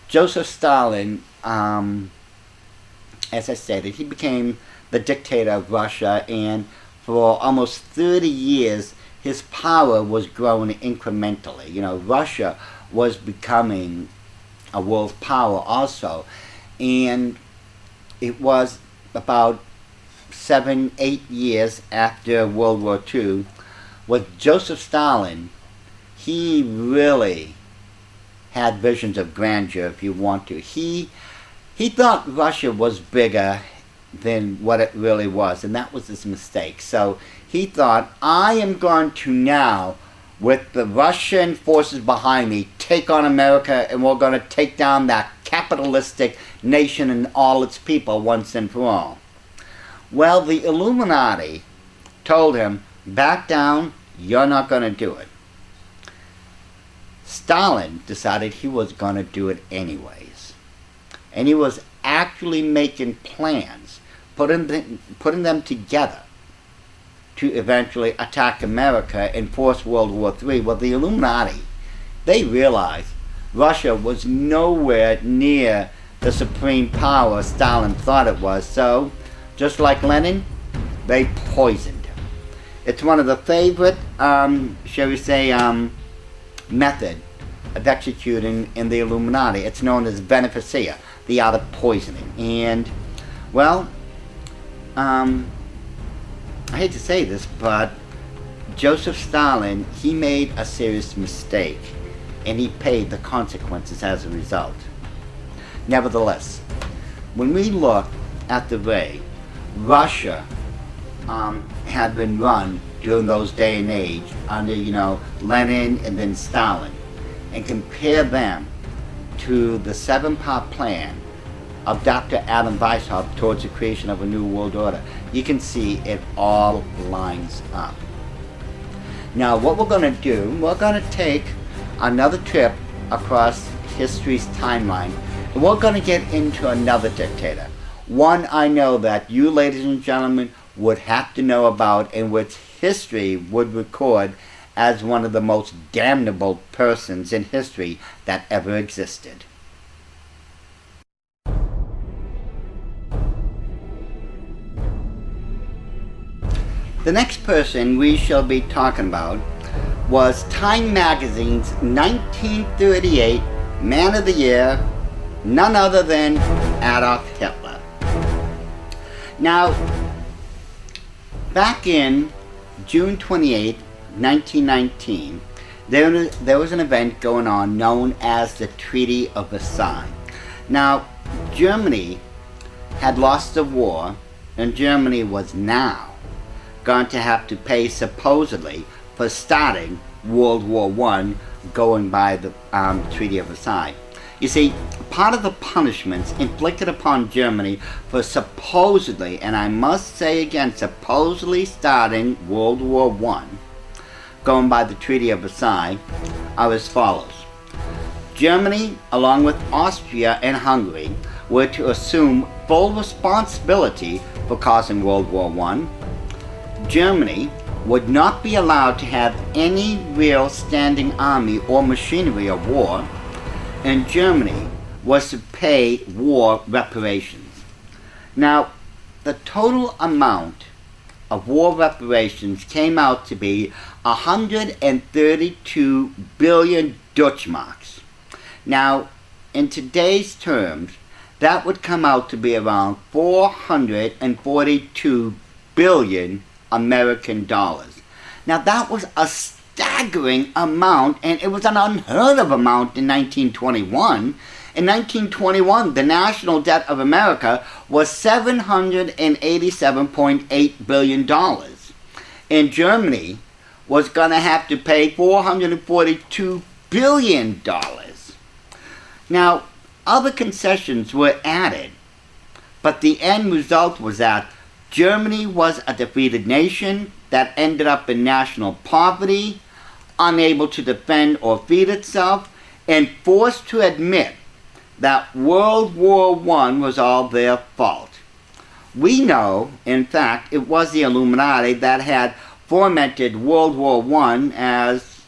Joseph Stalin, as I stated, he became the dictator of Russia, and for almost 30 years, his power was growing incrementally. You know, Russia was becoming a world power also, and it was about 7-8 years after World War II, with Joseph Stalin, he really had visions of grandeur, if you want to. He thought Russia was bigger than what it really was, and that was his mistake. So he thought, I am going to now, with the Russian forces behind me, take on America, and we're going to take down that capitalistic nation and all its people once and for all. Well, the Illuminati told him, back down, you're not going to do it. Stalin decided he was going to do it anyways. And he was actually making plans, putting them together to eventually attack America and force World War III. Well, the Illuminati, they realized Russia was nowhere near the supreme power Stalin thought it was. So, just like Lenin, they poisoned him. It's one of the favorite, shall we say, method of executing in the Illuminati. It's known as beneficia, the art of poisoning. And, well, I hate to say this, but Joseph Stalin, he made a serious mistake, and he paid the consequences as a result. Nevertheless, when we look at the way Russia had been run during those day and age under, Lenin and then Stalin, and compare them to the 7-part plan of Dr. Adam Weishaupt towards the creation of a new world order, you can see it all lines up. Now, what we're going to do, we're going to take another trip across history's timeline, and we're going to get into another dictator. One I know that you, ladies and gentlemen, would have to know about, and which history would record as one of the most damnable persons in history that ever existed. The next person we shall be talking about was Time Magazine's 1938 Man of the Year, none other than Adolf Hitler. Now, back in June 28, 1919, there was an event going on known as the Treaty of Versailles. Now, Germany had lost the war, and Germany was now going to have to pay supposedly for starting World War I, going by the Treaty of Versailles. You see, part of the punishments inflicted upon Germany for supposedly, and I must say again, supposedly starting World War I, going by the Treaty of Versailles, are as follows. Germany, along with Austria and Hungary, were to assume full responsibility for causing World War I. Germany would not be allowed to have any real standing army or machinery of war, and Germany was to pay war reparations. Now, the total amount of war reparations came out to be 132 billion Deutschmarks. Now, in today's terms, that would come out to be around 442 billion American dollars. Now, that was a staggering amount, and it was an unheard of amount in 1921, In 1921, the national debt of America was $787.8 billion. And Germany was going to have to pay $442 billion. Now, other concessions were added, but the end result was that Germany was a defeated nation that ended up in national poverty, unable to defend or feed itself, and forced to admit that World War I was all their fault. We know, in fact, it was the Illuminati that had fomented World War I, as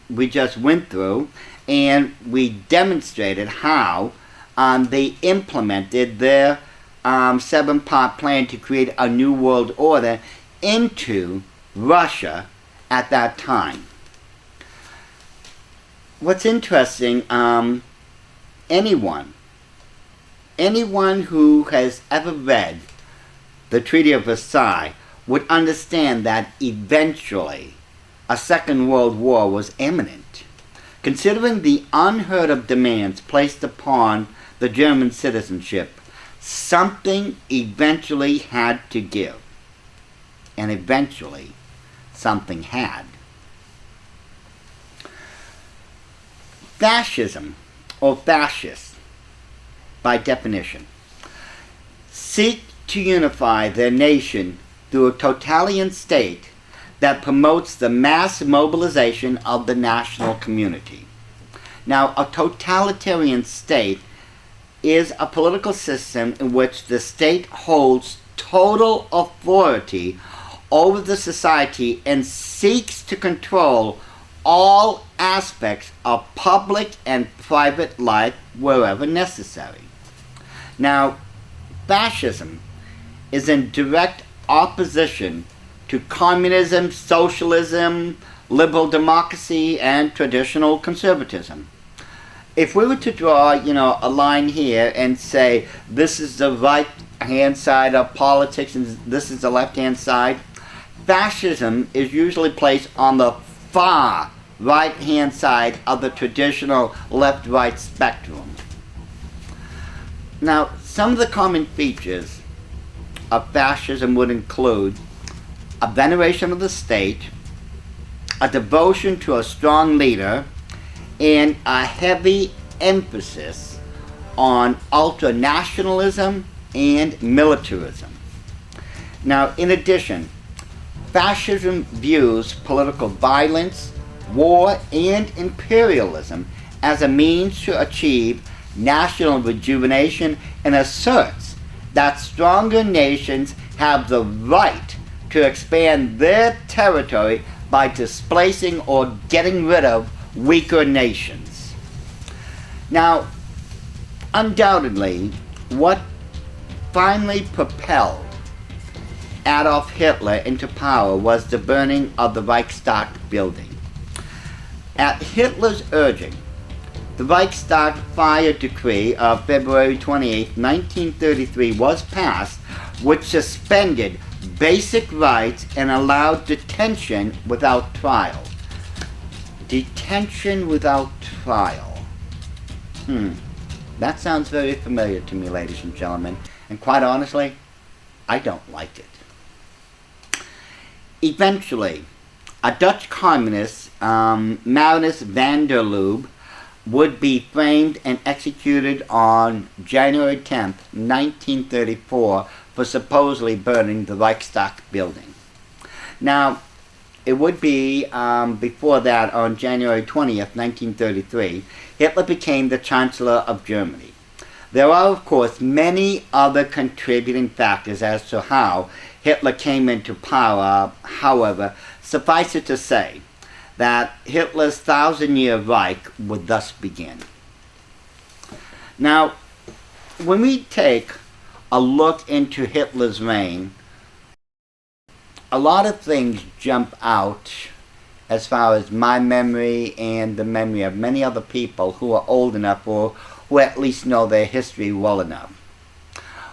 we just went through, and we demonstrated how they implemented their 7-part plan to create a new world order into Russia at that time. What's interesting, anyone who has ever read the Treaty of Versailles would understand that eventually a Second World War was imminent. Considering the unheard of demands placed upon the German citizenship, something eventually had to give. And eventually, something had. Fascism, or fascists, by definition, seek to unify their nation through a totalitarian state that promotes the mass mobilization of the national community. Now, a totalitarian state is a political system in which the state holds total authority over the society and seeks to control all aspects of public and private life wherever necessary. Now, fascism is in direct opposition to communism, socialism, liberal democracy, and traditional conservatism. If we were to draw, a line here and say this is the right-hand side of politics and this is the left-hand side, fascism is usually placed on the far right-hand side of the traditional left-right spectrum. Now, some of the common features of fascism would include a veneration of the state, a devotion to a strong leader, and a heavy emphasis on ultranationalism and militarism. Now, in addition, fascism views political violence, war, and imperialism as a means to achieve national rejuvenation and asserts that stronger nations have the right to expand their territory by displacing or getting rid of weaker nations. Now, undoubtedly, what finally propelled Adolf Hitler into power was the burning of the Reichstag building. At Hitler's urging, the Reichstag fire decree of February 28, 1933 was passed, which suspended basic rights and allowed detention without trial. Detention without trial. That sounds very familiar to me, ladies and gentlemen, and quite honestly, I don't like it. Eventually, a Dutch communist, Maurits van der Lubbe, would be framed and executed on January 10th, 1934 for supposedly burning the Reichstag building. Now, it would be before that, on January 20th, 1933, Hitler became the Chancellor of Germany. There are, of course, many other contributing factors as to how Hitler came into power. However, suffice it to say that Hitler's 1,000-year Reich would thus begin. Now, when we take a look into Hitler's reign, a lot of things jump out as far as my memory and the memory of many other people who are old enough or who at least know their history well enough.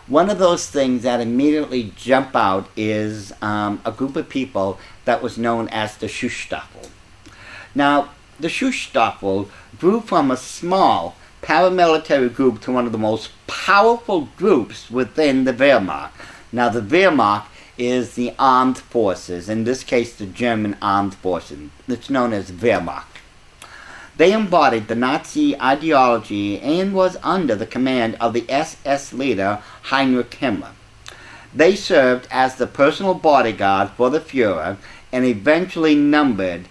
One of those things that immediately jump out is a group of people that was known as the Schutzstaffel. Now, the Schutzstaffel grew from a small paramilitary group to one of the most powerful groups within the Wehrmacht. Now, the Wehrmacht is the armed forces, in this case the German armed forces. It's known as Wehrmacht. They embodied the Nazi ideology and was under the command of the SS leader Heinrich Himmler. They served as the personal bodyguard for the Fuhrer and eventually numbered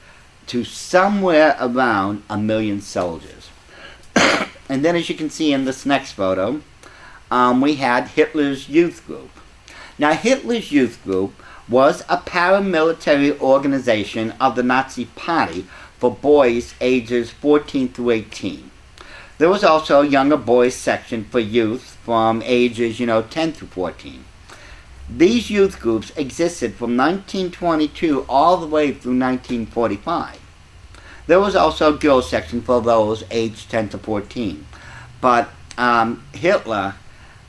to somewhere around 1 million soldiers. And then, as you can see in this next photo, we had Hitler's youth group. Now, Hitler's youth group was a paramilitary organization of the Nazi Party for boys ages 14 through 18. There was also a younger boys section for youth from ages, 10 through 14. These youth groups existed from 1922 all the way through 1945. There was also a girls section for those aged 10 to 14. But Hitler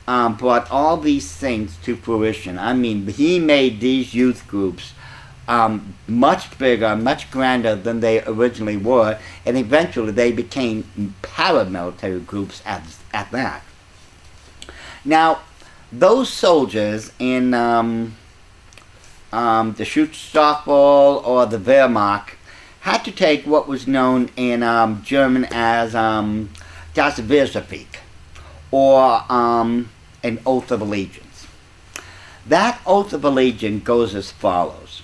brought all these things to fruition. I mean, he made these youth groups much bigger, much grander than they originally were, and eventually they became paramilitary groups at that. Now, those soldiers in the Schutzstaffel or the Wehrmacht had to take what was known in German as Das Wehrpflicht, or an oath of allegiance. That oath of allegiance goes as follows.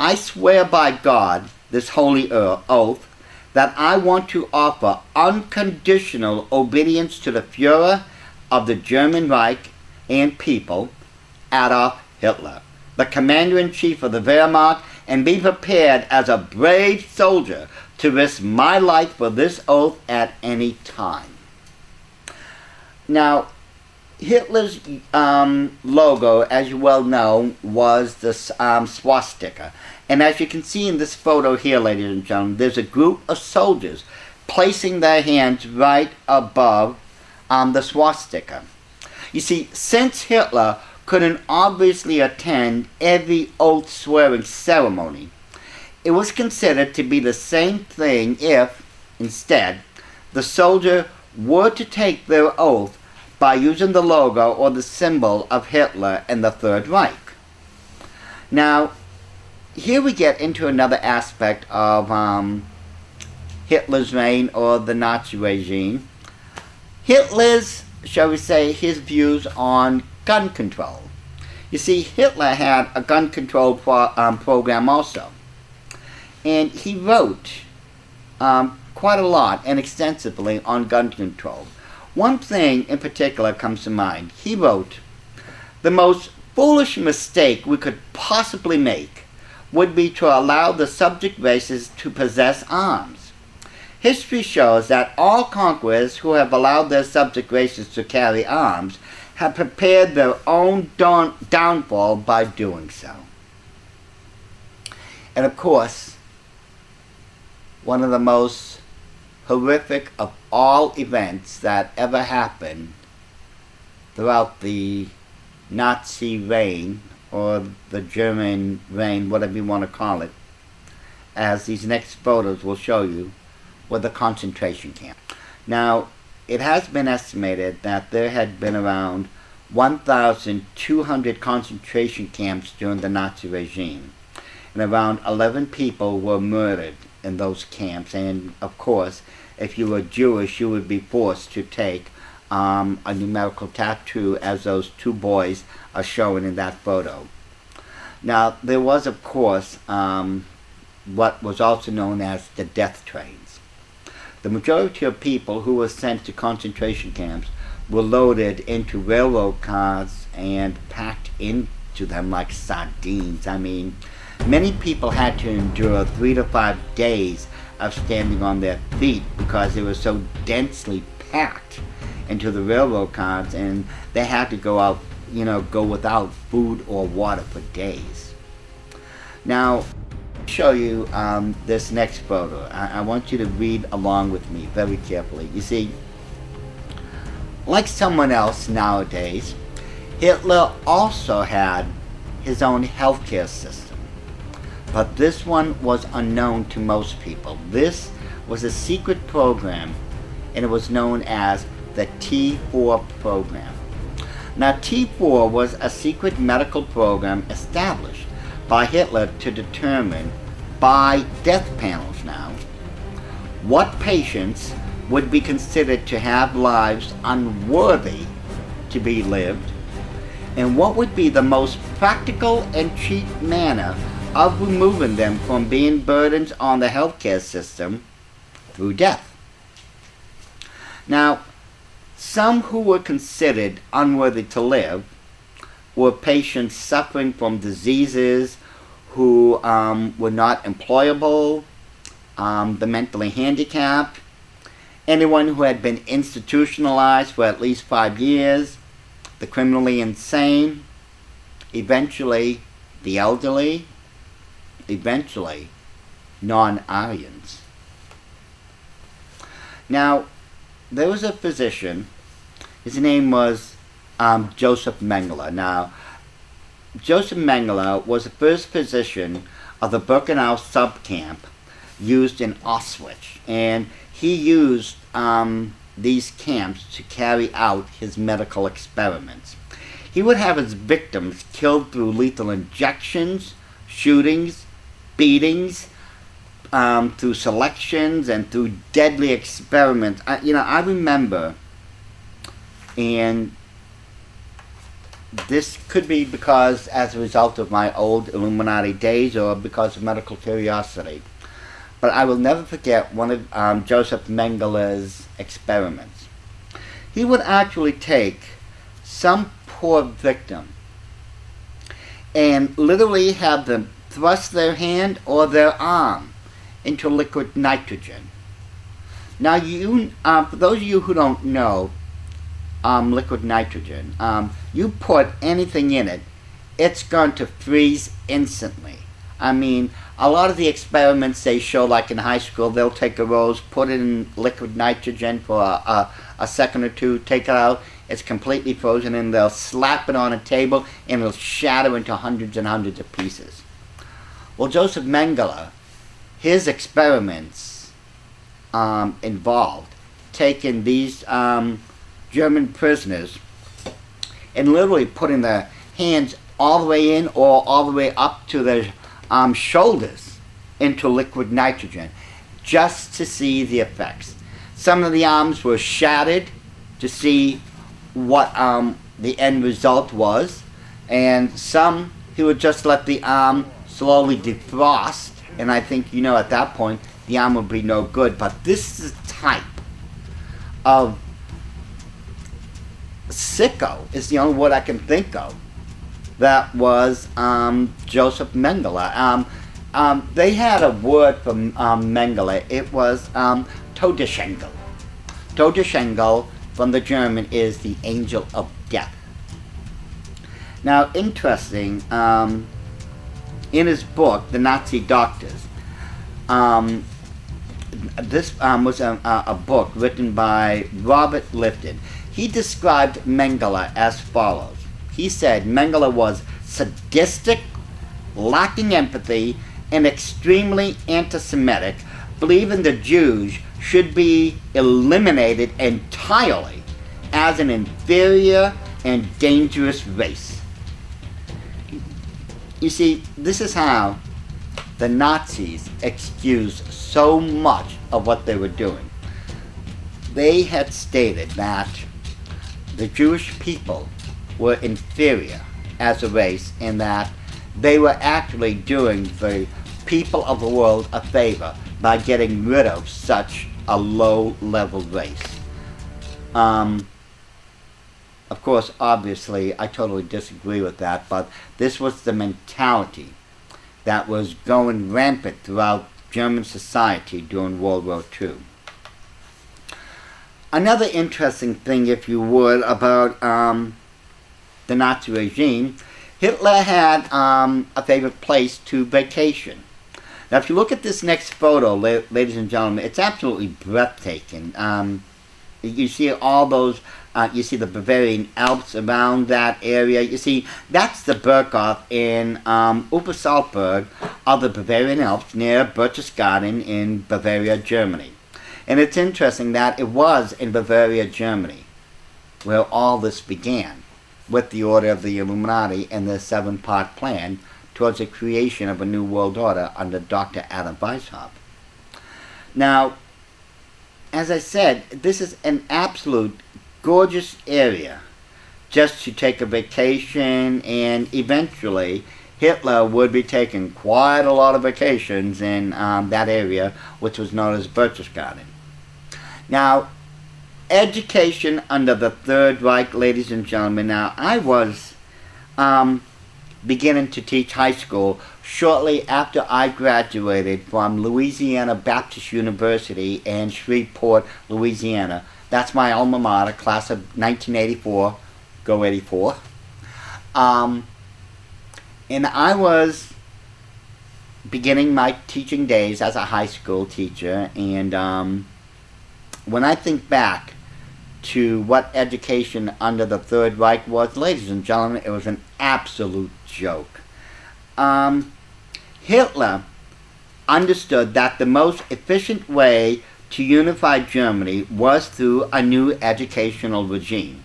I swear by God, this holy oath, that I want to offer unconditional obedience to the Führer of the German Reich and people, Adolf Hitler, the commander-in-chief of the Wehrmacht, and be prepared as a brave soldier to risk my life for this oath at any time. Now, Hitler's logo, as you well know, was the swastika. And as you can see in this photo here, ladies and gentlemen, there's a group of soldiers placing their hands right above the swastika. You see, since Hitler couldn't obviously attend every oath-swearing ceremony, it was considered to be the same thing if, instead, the soldier were to take their oath by using the logo or the symbol of Hitler and the Third Reich. Now, here we get into another aspect of Hitler's reign or the Nazi regime. Hitler's, shall we say, his views on gun control. You see, Hitler had a gun control program also. And he wrote quite a lot and extensively on gun control. One thing in particular comes to mind. He wrote, "The most foolish mistake we could possibly make would be to allow the subject races to possess arms. History shows that all conquerors who have allowed their subject races to carry arms have prepared their own downfall by doing so." And of course, one of the most horrific of all events that ever happened throughout the Nazi reign, or the German reign, whatever you want to call it, as these next photos will show you, were the concentration camp. Now, it has been estimated that there had been around 1,200 concentration camps during the Nazi regime, and around 11 people were murdered in those camps. And of course, if you were Jewish, you would be forced to take a numerical tattoo, as those two boys are shown in that photo. Now, there was, of course, what was also known as the death trains. The majority of people who were sent to concentration camps were loaded into railroad cars and packed into them like sardines. I mean, many people had to endure 3 to 5 days of standing on their feet because they were so densely packed into the railroad cars, and they had to go without food or water for days. Now, show you this next photo. I want you to read along with me very carefully. You see, like someone else nowadays, Hitler also had his own healthcare system. But this one was unknown to most people. This was a secret program and it was known as the T4 program. Now, T4 was a secret medical program established by Hitler to determine, by death panels now, what patients would be considered to have lives unworthy to be lived, and what would be the most practical and cheap manner of removing them from being burdens on the healthcare system through death. Now, some who were considered unworthy to live were patients suffering from diseases, who were not employable, the mentally handicapped, anyone who had been institutionalized for at least 5 years, the criminally insane, eventually the elderly, eventually non-Aryans. Now, there was a physician, his name was Joseph Mengele. Now, Joseph Mengele was the first physician of the Birkenau subcamp used in Auschwitz, and he used these camps to carry out his medical experiments. He would have his victims killed through lethal injections, shootings, beatings, through selections, and through deadly experiments. I remember, and this could be because as a result of my old Illuminati days or because of medical curiosity, but I will never forget one of Joseph Mengele's experiments. He would actually take some poor victim and literally have them thrust their hand or their arm into liquid nitrogen. Now, for those of you who don't know liquid nitrogen, you put anything in it, it's going to freeze instantly. I mean, a lot of the experiments they show, like in high school, they'll take a rose, put it in liquid nitrogen for a second or two, take it out, it's completely frozen, and they'll slap it on a table, and it'll shatter into hundreds and hundreds of pieces. Well, Joseph Mengele, his experiments involved taking these German prisoners and literally putting their hands all the way in or all the way up to their shoulders into liquid nitrogen just to see the effects. Some of the arms were shattered to see what the end result was, and some he would just let the arm slowly defrost, and I think at that point the arm would be no good. But this is the type of sicko, is the only word I can think of, that was Joseph Mengele. They had a word for Mengele. It was Todesengel. Todesengel from the German is the angel of death. Now, interesting, in his book, The Nazi Doctors, this was a book written by Robert Lifton. He described Mengele as follows. He said Mengele was sadistic, lacking empathy, and extremely anti-Semitic, believing the Jews should be eliminated entirely as an inferior and dangerous race. You see, this is how the Nazis excused so much of what they were doing. They had stated that the Jewish people were inferior as a race, and that they were actually doing the people of the world a favor by getting rid of such a low-level race. Of course, obviously, I totally disagree with that, but this was the mentality that was going rampant throughout German society during World War II. Another interesting thing, if you would, about the Nazi regime, Hitler had a favorite place to vacation. Now, if you look at this next photo, ladies and gentlemen, it's absolutely breathtaking. You see all those, you see the Bavarian Alps around that area. You see, that's the Berghof in Obersalzberg of the Bavarian Alps near Berchtesgaden in Bavaria, Germany. And it's interesting that it was in Bavaria, Germany, where all this began, with the order of the Illuminati and the seven-part plan towards the creation of a new world order under Dr. Adam Weishaupt. Now, as I said, this is an absolute gorgeous area just to take a vacation, and eventually Hitler would be taking quite a lot of vacations in that area, which was known as Berchtesgaden. Now, education under the Third Reich, ladies and gentlemen. Now, I was beginning to teach high school shortly after I graduated from Louisiana Baptist University in Shreveport, Louisiana. That's my alma mater, class of 1984. Go 84. And I was beginning my teaching days as a high school teacher, and when I think back to what education under the Third Reich was, ladies and gentlemen, it was an absolute joke. Hitler understood that the most efficient way to unify Germany was through a new educational regime.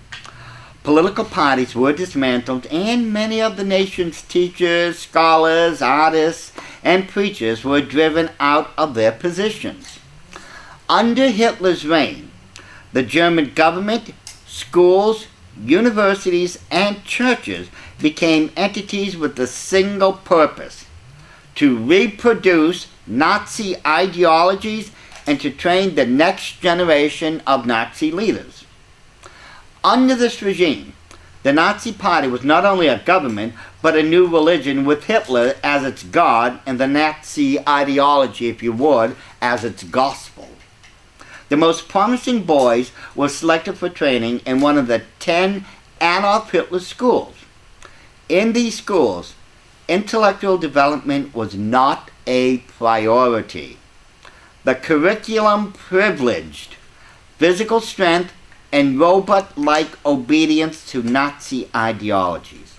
Political parties were dismantled, and many of the nation's teachers, scholars, artists, and preachers were driven out of their positions. Under Hitler's reign, the German government, schools, universities, and churches became entities with a single purpose: to reproduce Nazi ideologies and to train the next generation of Nazi leaders. Under this regime, the Nazi Party was not only a government, but a new religion with Hitler as its god and the Nazi ideology, if you would, as its gospel. The most promising boys were selected for training in one of the 10 Adolf Hitler schools. In these schools, intellectual development was not a priority. The curriculum privileged physical strength and robot-like obedience to Nazi ideologies.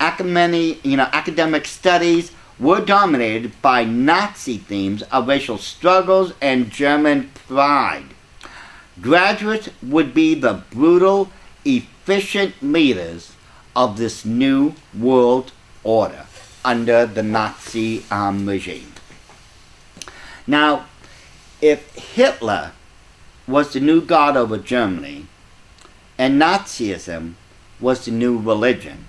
Academic studies were dominated by Nazi themes of racial struggles and German pride. Graduates would be the brutal, efficient leaders of this new world order under the Nazi regime. Now, if Hitler was the new god over Germany, and Nazism was the new religion,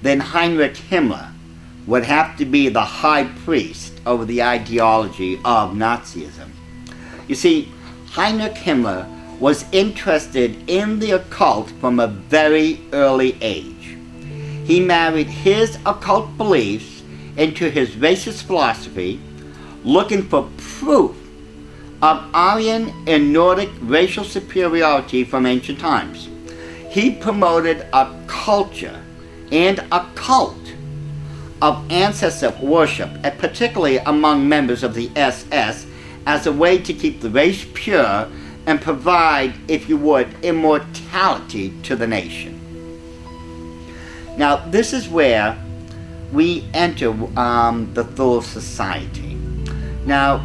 then Heinrich Himmler would have to be the high priest over the ideology of Nazism. You see, Heinrich Himmler was interested in the occult from a very early age. He married his occult beliefs into his racist philosophy, looking for proof of Aryan and Nordic racial superiority from ancient times. He promoted a culture and a cult of ancestor worship, and particularly among members of the SS, as a way to keep the race pure and provide, if you would, immortality to the nation. Now, this is where we enter the Thule Society. Now,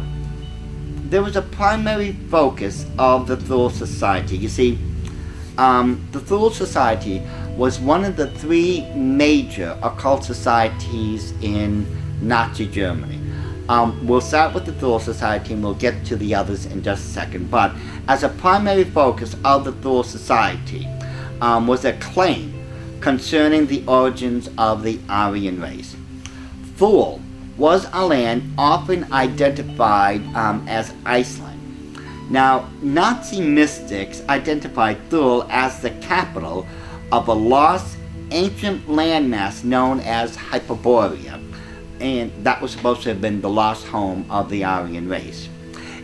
there was a primary focus of the Thule Society. You see, the Thule Society was one of the three major occult societies in Nazi Germany. We'll start with the Thule Society and we'll get to the others in just a second. But as a primary focus of the Thule Society was a claim concerning the origins of the Aryan race. Thule was a land often identified as Iceland. Now, Nazi mystics identified Thule as the capital of a lost ancient landmass known as Hyperborea, and that was supposed to have been the lost home of the Aryan race.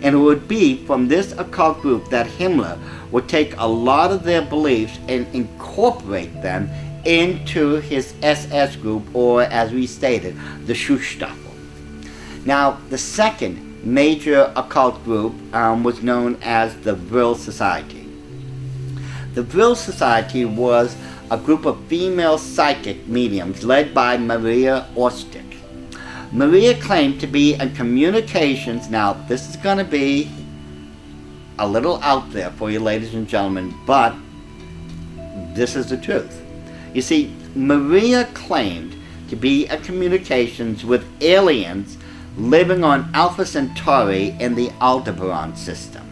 And it would be from this occult group that Himmler would take a lot of their beliefs and incorporate them into his SS group, or as we stated, the Schutzstaffel. Now, the second major occult group was known as the Vril Society. The Vril Society was a group of female psychic mediums led by Maria Orstig. Maria claimed to be in communications. Now, this is going to be a little out there for you, ladies and gentlemen, but this is the truth. You see, Maria claimed to be in communications with aliens living on Alpha Centauri in the Aldebaran system.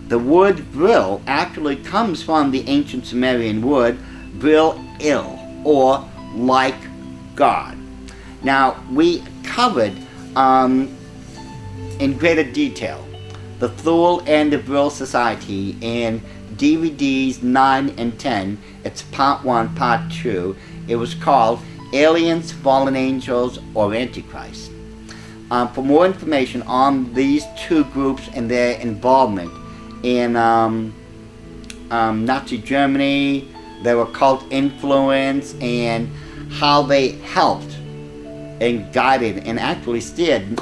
The word Vril actually comes from the ancient Sumerian word Vril Il, or like God. Now, we covered in greater detail the Thule and the Vril Society in DVDs 9 and 10. It's part 1, part 2. It was called Aliens, Fallen Angels, or Antichrist. For more information on these two groups and their involvement in Nazi Germany, their occult influence, and how they helped and guided and actually steered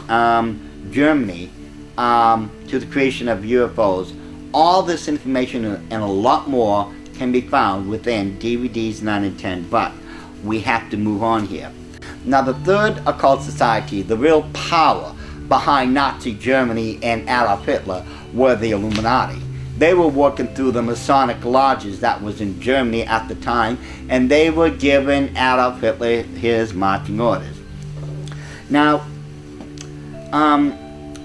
Germany to the creation of UFOs. All this information and a lot more can be found within DVDs 9 and 10, but we have to move on here. Now, the third occult society, the real power behind Nazi Germany and Adolf Hitler, were the Illuminati. They were working through the Masonic lodges that was in Germany at the time, and they were giving Adolf Hitler his marching orders. Now,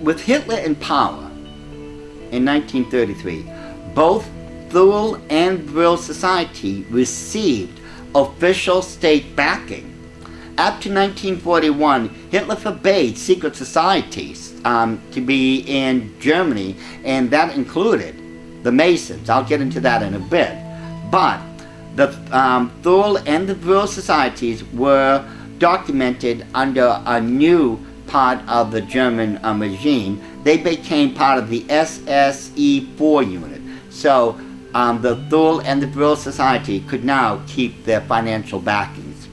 with Hitler in power in 1933, both Thule and Vril Society received official state backing. Up to 1941, Hitler forbade secret societies to be in Germany, and that included the Masons. I'll get into that in a bit. But the Thule and the Vril societies were documented under a new part of the German regime. They became part of the SSE4 unit. So the Thule and the Vril Society could now keep their financial backings.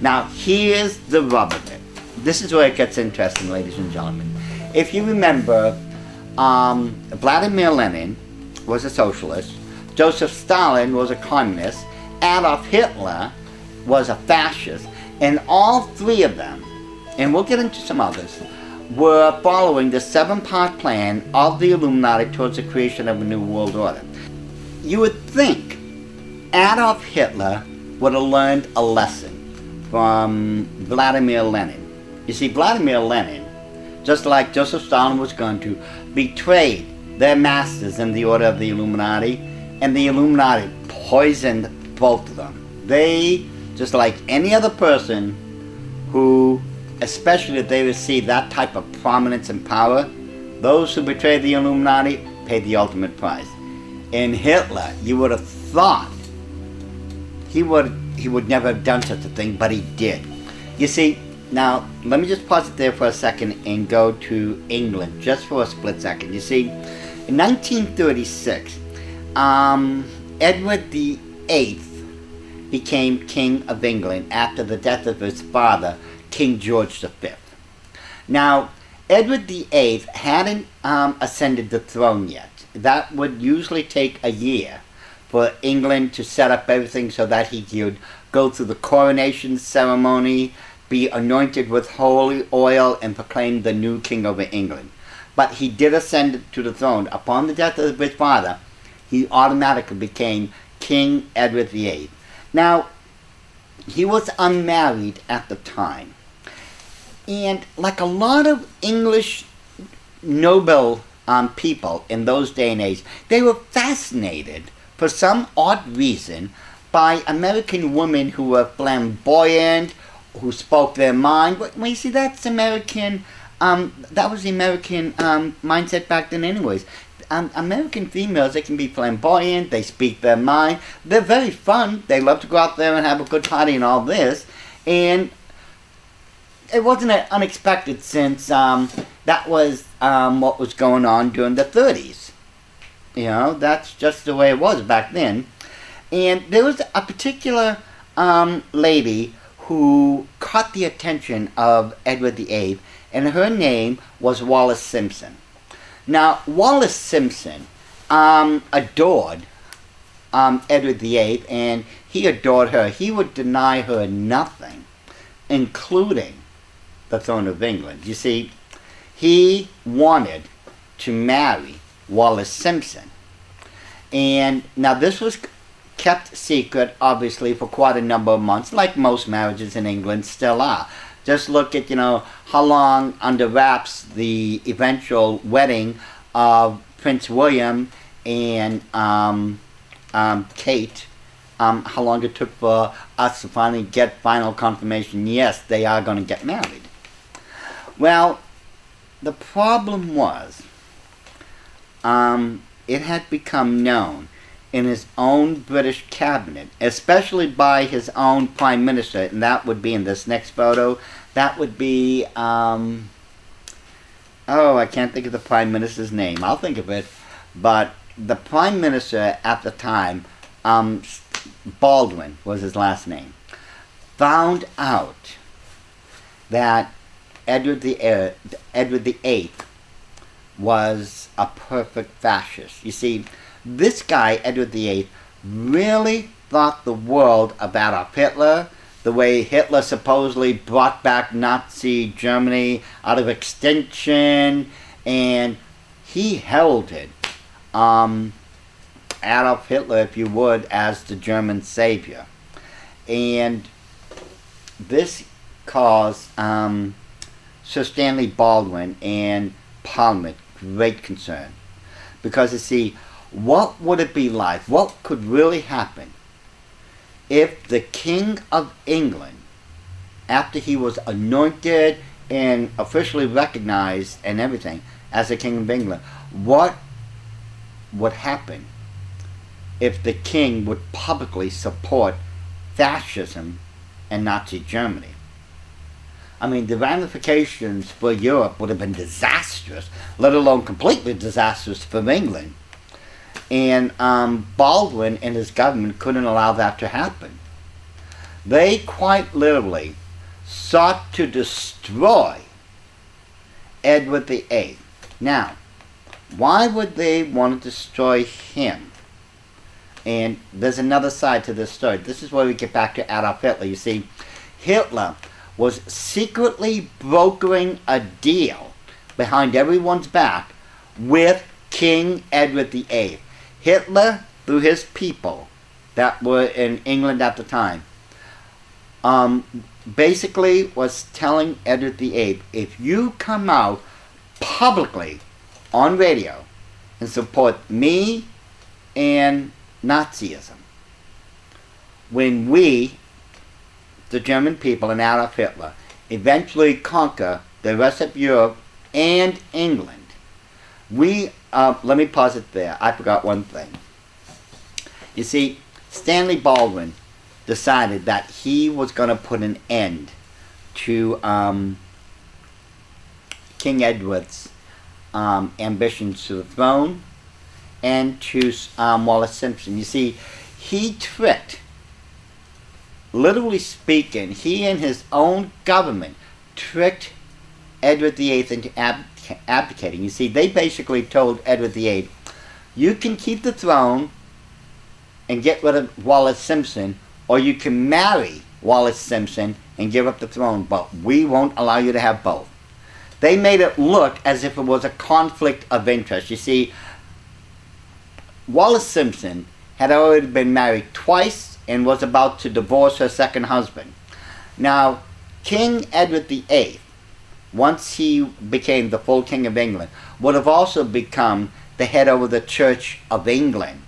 Now, here's the rub of it. This is where it gets interesting, ladies and gentlemen. If you remember, Vladimir Lenin was a socialist, Joseph Stalin was a communist, Adolf Hitler was a fascist, and all three of them, and we'll get into some others, were following the 7-part plan of the Illuminati towards the creation of a new world order. You would think Adolf Hitler would have learned a lesson from Vladimir Lenin. You see, Vladimir Lenin, just like Joseph Stalin was going to, betrayed their masters in the order of the Illuminati, and the Illuminati poisoned both of them. They, just like any other person who, especially if they receive that type of prominence and power, those who betray the Illuminati pay the ultimate price. And Hitler, you would have thought he would never have done such a thing, but he did. You see, now let me just pause it there for a second and go to England just for a split second. You see, in 1936, Edward VIII became King of England after the death of his father, King George V. Now, Edward VIII hadn't ascended the throne yet. That would usually take a year for England to set up everything so that he could go through the coronation ceremony, be anointed with holy oil, and proclaim the new king over England. But he did ascend to the throne. Upon the death of his father, he automatically became King Edward VIII. Now, he was unmarried at the time. And like a lot of English noble people in those day and age, they were fascinated for some odd reason by American women who were flamboyant, who spoke their mind. Well, you see, that's American. That was the American mindset back then anyways. American females, they can be flamboyant, they speak their mind, they're very fun, they love to go out there and have a good party and all this, and it wasn't unexpected since that was what was going on during the 30s. You know, that's just the way it was back then. And there was a particular lady who caught the attention of Edward VIII, and her name was Wallis Simpson. Now, Wallis Simpson adored Edward VIII, and he adored her. He would deny her nothing, including the throne of England. You see, he wanted to marry Wallace Simpson. And now this was kept secret, obviously, for quite a number of months, like most marriages in England still are. Just look at, how long under wraps the eventual wedding of Prince William and Kate, how long it took for us to finally get final confirmation, yes, they are going to get married. Well, the problem was, it had become known in his own British cabinet, especially by his own prime minister, and that would be in this next photo. That would be, I can't think of the prime minister's name. I'll think of it. But the prime minister at the time, Baldwin was his last name, found out that Edward VIII was a perfect fascist. You see, this guy, Edward VIII, really thought the world about Adolf Hitler, the way Hitler supposedly brought back Nazi Germany out of extinction, and he heralded Adolf Hitler, if you would, as the German savior. And this caused Sir Stanley Baldwin and Parliament great concern. Because, you see, what would it be like, what could really happen if the King of England, after he was anointed and officially recognized and everything as the King of England, what would happen if the king would publicly support fascism and Nazi Germany? I mean, the ramifications for Europe would have been disastrous, let alone completely disastrous for England. And Baldwin and his government couldn't allow that to happen. They quite literally sought to destroy Edward VIII. Now, why would they want to destroy him? And there's another side to this story. This is where we get back to Adolf Hitler. You see, Hitler was secretly brokering a deal behind everyone's back with King Edward VIII. Hitler, through his people that were in England at the time, basically was telling Edward VIII, if you come out publicly on radio and support me and Nazism, when we, the German people and Adolf Hitler, eventually conquer the rest of Europe and England, we, let me pause it there. I forgot one thing. You see, Stanley Baldwin decided that he was going to put an end to King Edward's ambitions to the throne and to Wallace Simpson. You see, he tricked, literally speaking, he and his own government tricked Edward VIII into abdicating. You see, they basically told Edward VIII, you can keep the throne and get rid of Wallace Simpson, or you can marry Wallace Simpson and give up the throne, but we won't allow you to have both. They made it look as if it was a conflict of interest. You see, Wallace Simpson had already been married twice and was about to divorce her second husband. Now, King Edward VIII, once he became the full King of England, would have also become the head over the Church of England.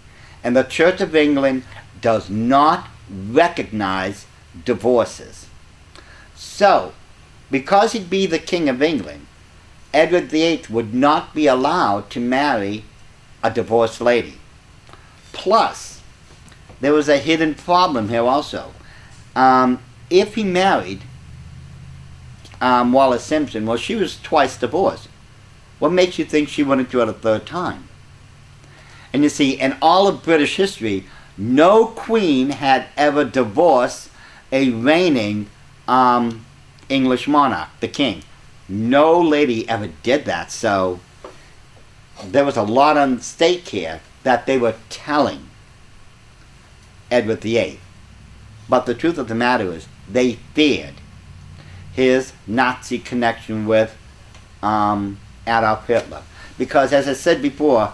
And the Church of England does not recognize divorces. So, because he'd be the King of England, Edward VIII would not be allowed to marry a divorced lady. Plus, there was a hidden problem here also. If he married Wallace Simpson, well, she was twice divorced. What makes you think she wouldn't do it a third time? And you see, in all of British history, no queen had ever divorced a reigning English monarch, the king. No lady ever did that, so there was a lot on stake here that they were telling Edward VIII. But the truth of the matter is, they feared his Nazi connection with Adolf Hitler. Because, as I said before,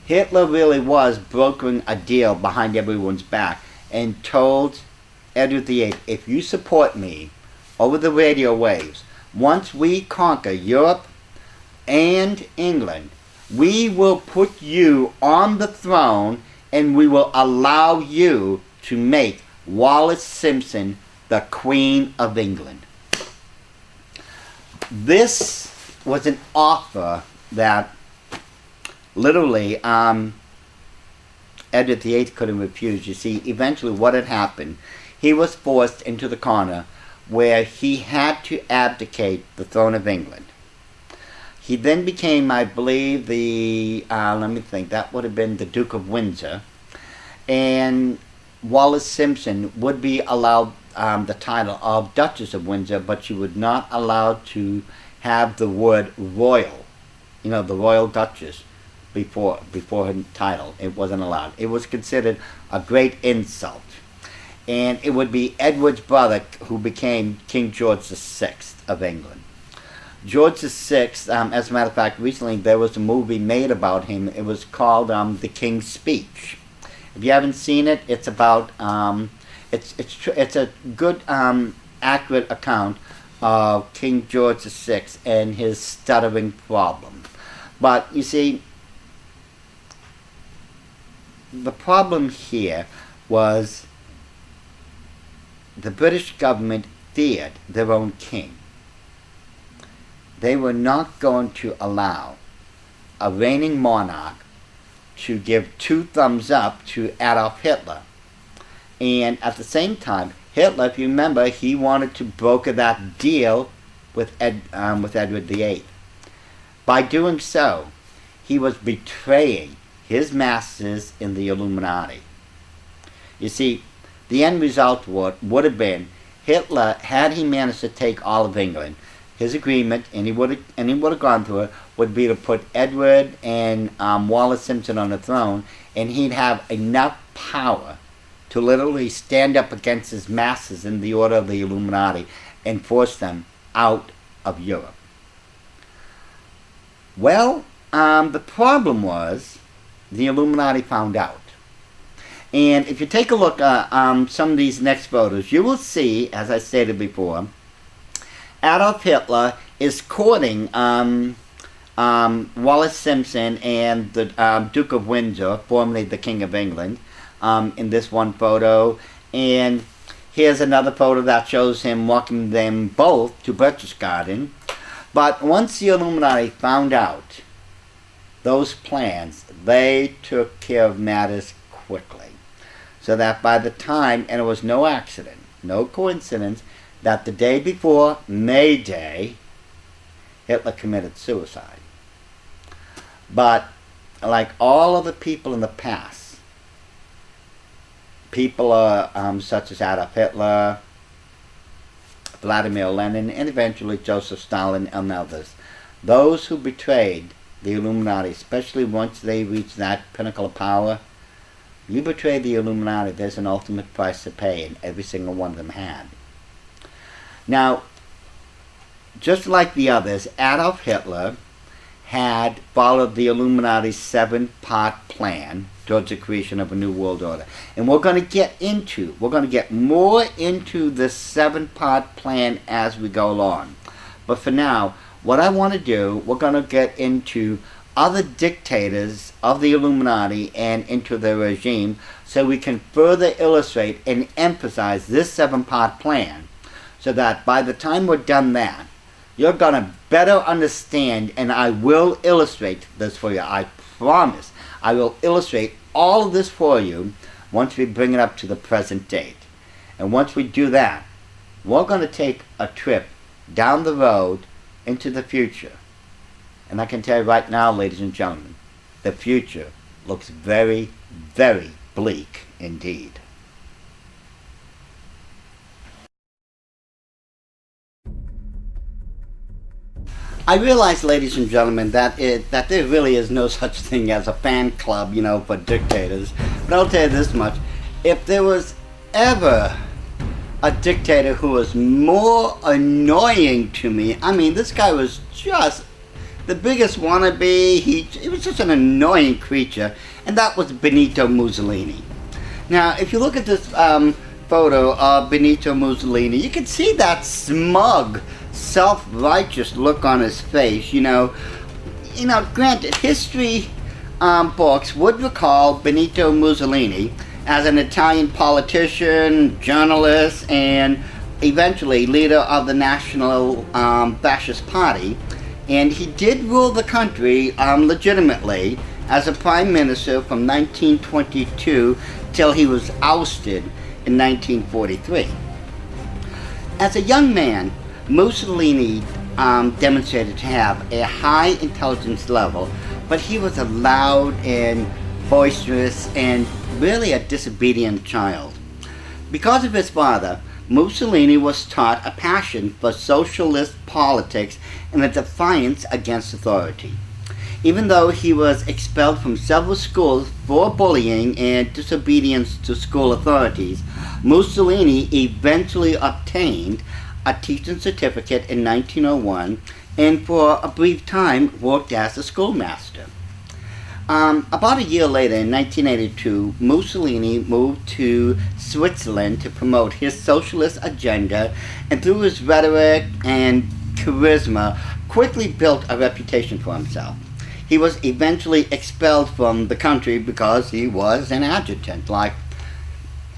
Hitler really was brokering a deal behind everyone's back and told Edward VIII, if you support me over the radio waves, once we conquer Europe and England, we will put you on the throne and we will allow you to make Wallis Simpson the Queen of England. This was an offer that literally Edward VIII couldn't refuse. You see, eventually what had happened, he was forced into the corner where he had to abdicate the throne of England. He then became, I believe, that would have been the Duke of Windsor. And Wallis Simpson would be allowed the title of Duchess of Windsor, but she would not allowed to have the word royal, the royal duchess, before her title. It wasn't allowed. It was considered a great insult. And it would be Edward's brother who became King George VI of England. George VI, as a matter of fact, recently there was a movie made about him. It was called The King's Speech. If you haven't seen it, it's about it's a good accurate account of King George VI and his stuttering problem. But you see, the problem here was the British government feared their own king. They were not going to allow a reigning monarch to give 2 thumbs up to Adolf Hitler. And at the same time, Hitler, if you remember, he wanted to broker that deal with Edward VIII. By doing so, he was betraying his masters in the Illuminati. You see, the end result would have been Hitler, had he managed to take all of England, his agreement, and he would have gone through it, would be to put Edward and Wallis Simpson on the throne, and he'd have enough power to literally stand up against his masters in the order of the Illuminati and force them out of Europe. Well, the problem was the Illuminati found out. And if you take a look at some of these next photos, you will see, as I stated before, Adolf Hitler is courting Wallis Simpson and the Duke of Windsor, formerly the King of England, in this one photo. And here's another photo that shows him walking them both to Berchtesgaden. But once the Illuminati found out those plans, they took care of matters quickly. So that by the time, and it was no accident, no coincidence, that the day before May Day, Hitler committed suicide. But like all of the people in the past, people such as Adolf Hitler, Vladimir Lenin, and eventually Joseph Stalin and others, those who betrayed the Illuminati, especially once they reached that pinnacle of power, you betray the Illuminati, there's an ultimate price to pay, and every single one of them had. Now, just like the others, Adolf Hitler had followed the Illuminati's 7-part plan towards the creation of a new world order. And we're going to get more into this 7-part plan as we go along. But for now, what I want to do, we're going to get into other dictators of the Illuminati and into their regime so we can further illustrate and emphasize this 7-part plan, so that by the time we're done that, you're going to better understand, and I will illustrate this for you. I promise I will illustrate all of this for you once we bring it up to the present date. And once we do that, we're going to take a trip down the road into the future. And I can tell you right now, ladies and gentlemen, the future looks very, very bleak indeed. I realize, ladies and gentlemen, that there really is no such thing as a fan club, for dictators. But I'll tell you this much. If there was ever a dictator who was more annoying to me, I mean, this guy was just the biggest wannabe. He was just an annoying creature, and that was Benito Mussolini. Now, if you look at this photo of Benito Mussolini, you can see that smug, self-righteous look on his face. Granted, history books would recall Benito Mussolini as an Italian politician, journalist, and eventually leader of the National Fascist Party. And he did rule the country legitimately as a prime minister from 1922 till he was ousted in 1943. As a young man, Mussolini demonstrated to have a high intelligence level, but he was a loud and boisterous and really a disobedient child. Because of his father, Mussolini was taught a passion for socialist politics and a defiance against authority. Even though he was expelled from several schools for bullying and disobedience to school authorities, Mussolini eventually obtained a teaching certificate in 1901 and for a brief time worked as a schoolmaster. About a year later, in 1982, Mussolini moved to Switzerland to promote his socialist agenda, and through his rhetoric and charisma, quickly built a reputation for himself. He was eventually expelled from the country because he was an agitant, like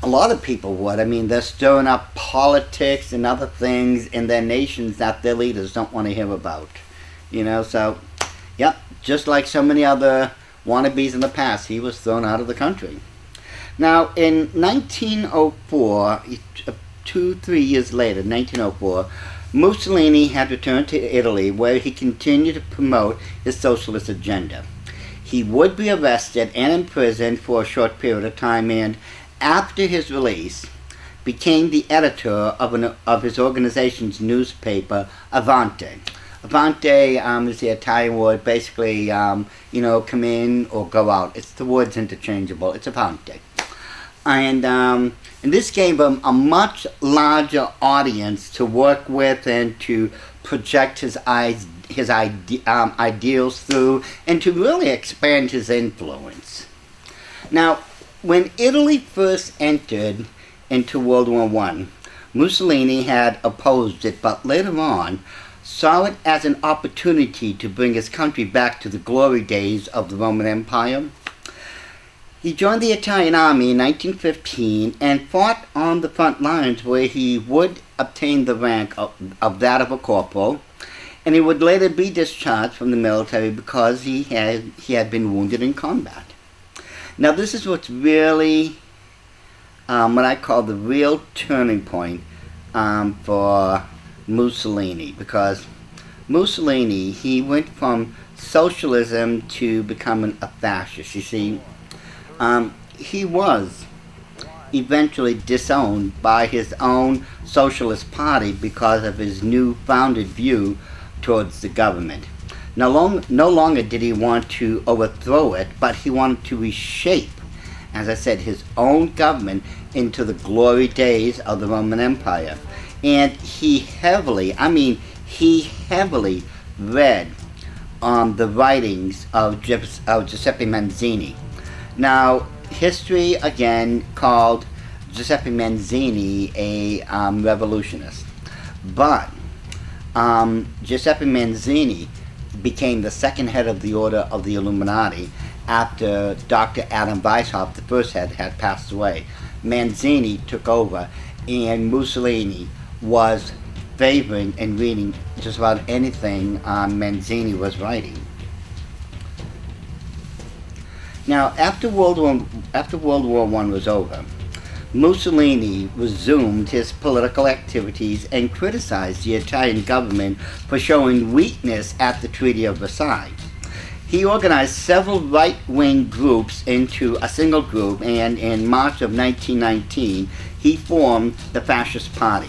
a lot of people would. I mean, they're stirring up politics and other things in their nations that their leaders don't want to hear about. So, yep, just like so many other wannabes in the past, he was thrown out of the country. Now, in 1904, 3 years later, 1904, Mussolini had returned to Italy, where he continued to promote his socialist agenda. He would be arrested and imprisoned for a short period of time, and after his release, became the editor of his organization's newspaper, Avanti. Avanti is the Italian word, basically, come in or go out. The word's interchangeable. It's Avanti. And this gave him a much larger audience to work with and to project his ideals through, and to really expand his influence. Now, when Italy first entered into World War I, Mussolini had opposed it, but later on saw it as an opportunity to bring his country back to the glory days of the Roman Empire. He joined the Italian army in 1915 and fought on the front lines, where he would obtain the rank of that of a corporal, and he would later be discharged from the military because he had been wounded in combat. Now, this is what's really what I call the real turning point for Mussolini, because Mussolini, he went from socialism to becoming a fascist. You see, he was eventually disowned by his own socialist party because of his new founded view towards the government. No longer did he want to overthrow it, but he wanted to reshape, as I said, his own government into the glory days of the Roman Empire. And he heavily read the writings of Giuseppe Mazzini. Now, history again called Giuseppe Mazzini a revolutionist, but Giuseppe Mazzini became the second head of the Order of the Illuminati after Dr. Adam Weishaupt, the first head, had passed away. Mazzini took over, and Mussolini was favoring and reading just about anything Mazzini was writing. Now, after World War I was over, Mussolini resumed his political activities and criticized the Italian government for showing weakness at the Treaty of Versailles. He organized several right-wing groups into a single group, and in March of 1919, he formed the Fascist Party.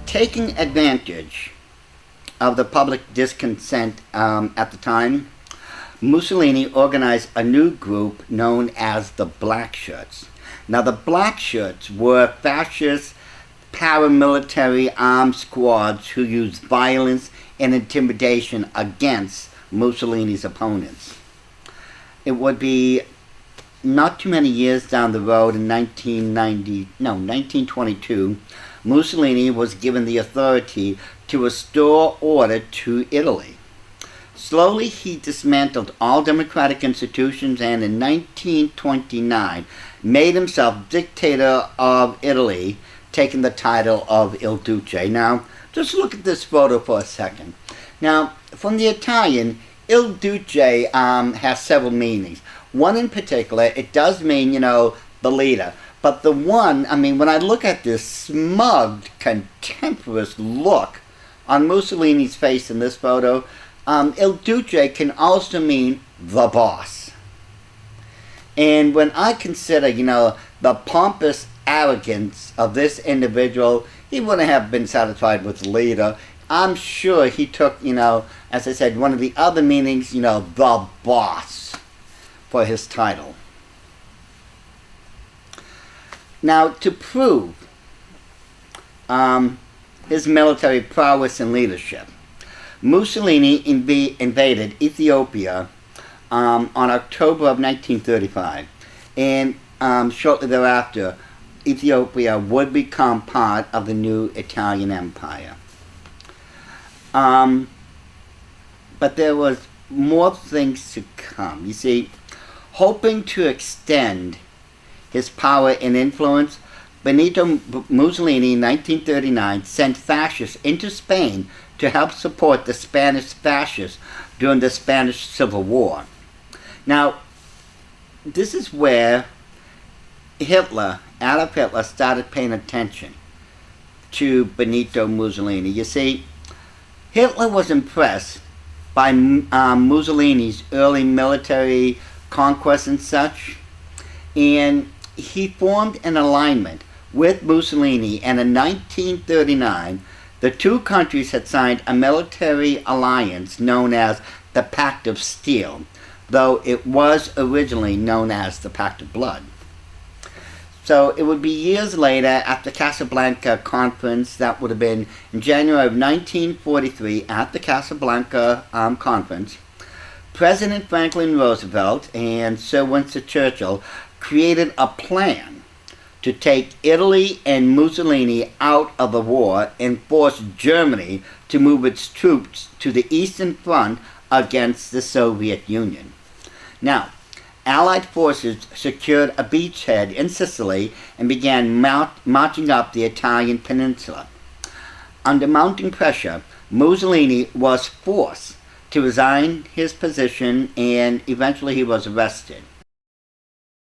Taking advantage of the public discontent at the time, Mussolini organized a new group known as the Black Shirts. Now, the Black Shirts were fascist paramilitary armed squads who used violence and intimidation against Mussolini's opponents. It would be not too many years down the road in 1922, Mussolini was given the authority to restore order to Italy. Slowly he dismantled all democratic institutions and in 1929 made himself dictator of Italy, taking the title of Il Duce. Now, just look at this photo for a second. Now, from the Italian, Il Duce has several meanings. One in particular, it does mean, the leader. But the one, when I look at this smug, contemptuous look on Mussolini's face in this photo, Il Duce can also mean the boss. And when I consider, the pompous arrogance of this individual, he wouldn't have been satisfied with the leader. I'm sure he took, as I said, one of the other meanings, the boss for his title. Now, to prove his military prowess and leadership, Mussolini invaded Ethiopia on October of 1935, and shortly thereafter, Ethiopia would become part of the new Italian Empire. But there was more things to come. You see, hoping to extend his power and influence, Benito Mussolini in 1939 sent fascists into Spain to help support the Spanish fascists during the Spanish Civil War. Now, this is where Adolf Hitler started paying attention to Benito Mussolini. You see, Hitler was impressed by Mussolini's early military conquests and such, and he formed an alignment with Mussolini, and in 1939, the two countries had signed a military alliance known as the Pact of Steel, though it was originally known as the Pact of Blood. So it would be years later, at the Casablanca Conference, that would have been in January of 1943, at the Casablanca Conference, President Franklin Roosevelt and Sir Winston Churchill created a plan to take Italy and Mussolini out of the war and force Germany to move its troops to the Eastern Front against the Soviet Union. Now, Allied forces secured a beachhead in Sicily and began marching up the Italian peninsula. Under mounting pressure, Mussolini was forced to resign his position, and eventually he was arrested.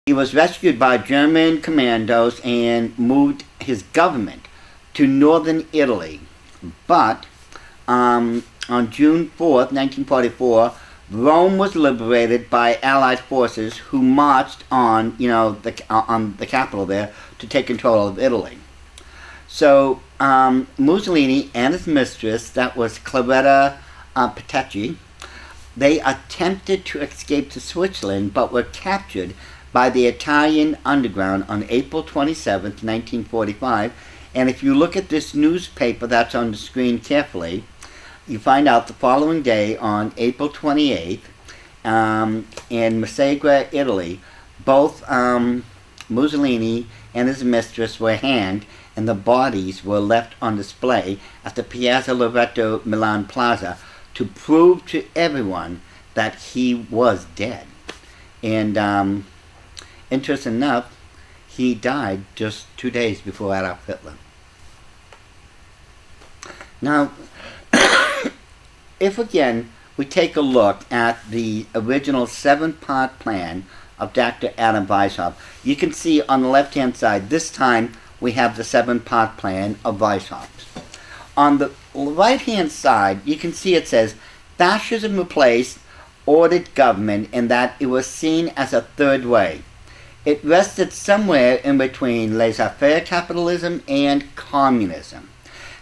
He was rescued by German commandos and moved his government to northern Italy. But on June 4th, 1944, Rome was liberated by Allied forces who marched on the capital there to take control of Italy. So Mussolini and his mistress, that was Claretta Petacci, they attempted to escape to Switzerland but were captured by the Italian underground on April 27th, 1945. And if you look at this newspaper that's on the screen carefully, you find out the following day, on April 28th, in Messagua, Italy, both Mussolini and his mistress were hanged, and the bodies were left on display at the Piazza Loreto Milan Plaza to prove to everyone that he was dead. And interesting enough, he died just 2 days before Adolf Hitler. Now, if again we take a look at the original 7-part plan of Dr. Adam Weishaupt, you can see on the left-hand side, this time we have the 7-part plan of Weishaupt. On the right-hand side, you can see it says, fascism replaced ordered government, and that it was seen as a third way. It rested somewhere in between laissez-faire capitalism and communism.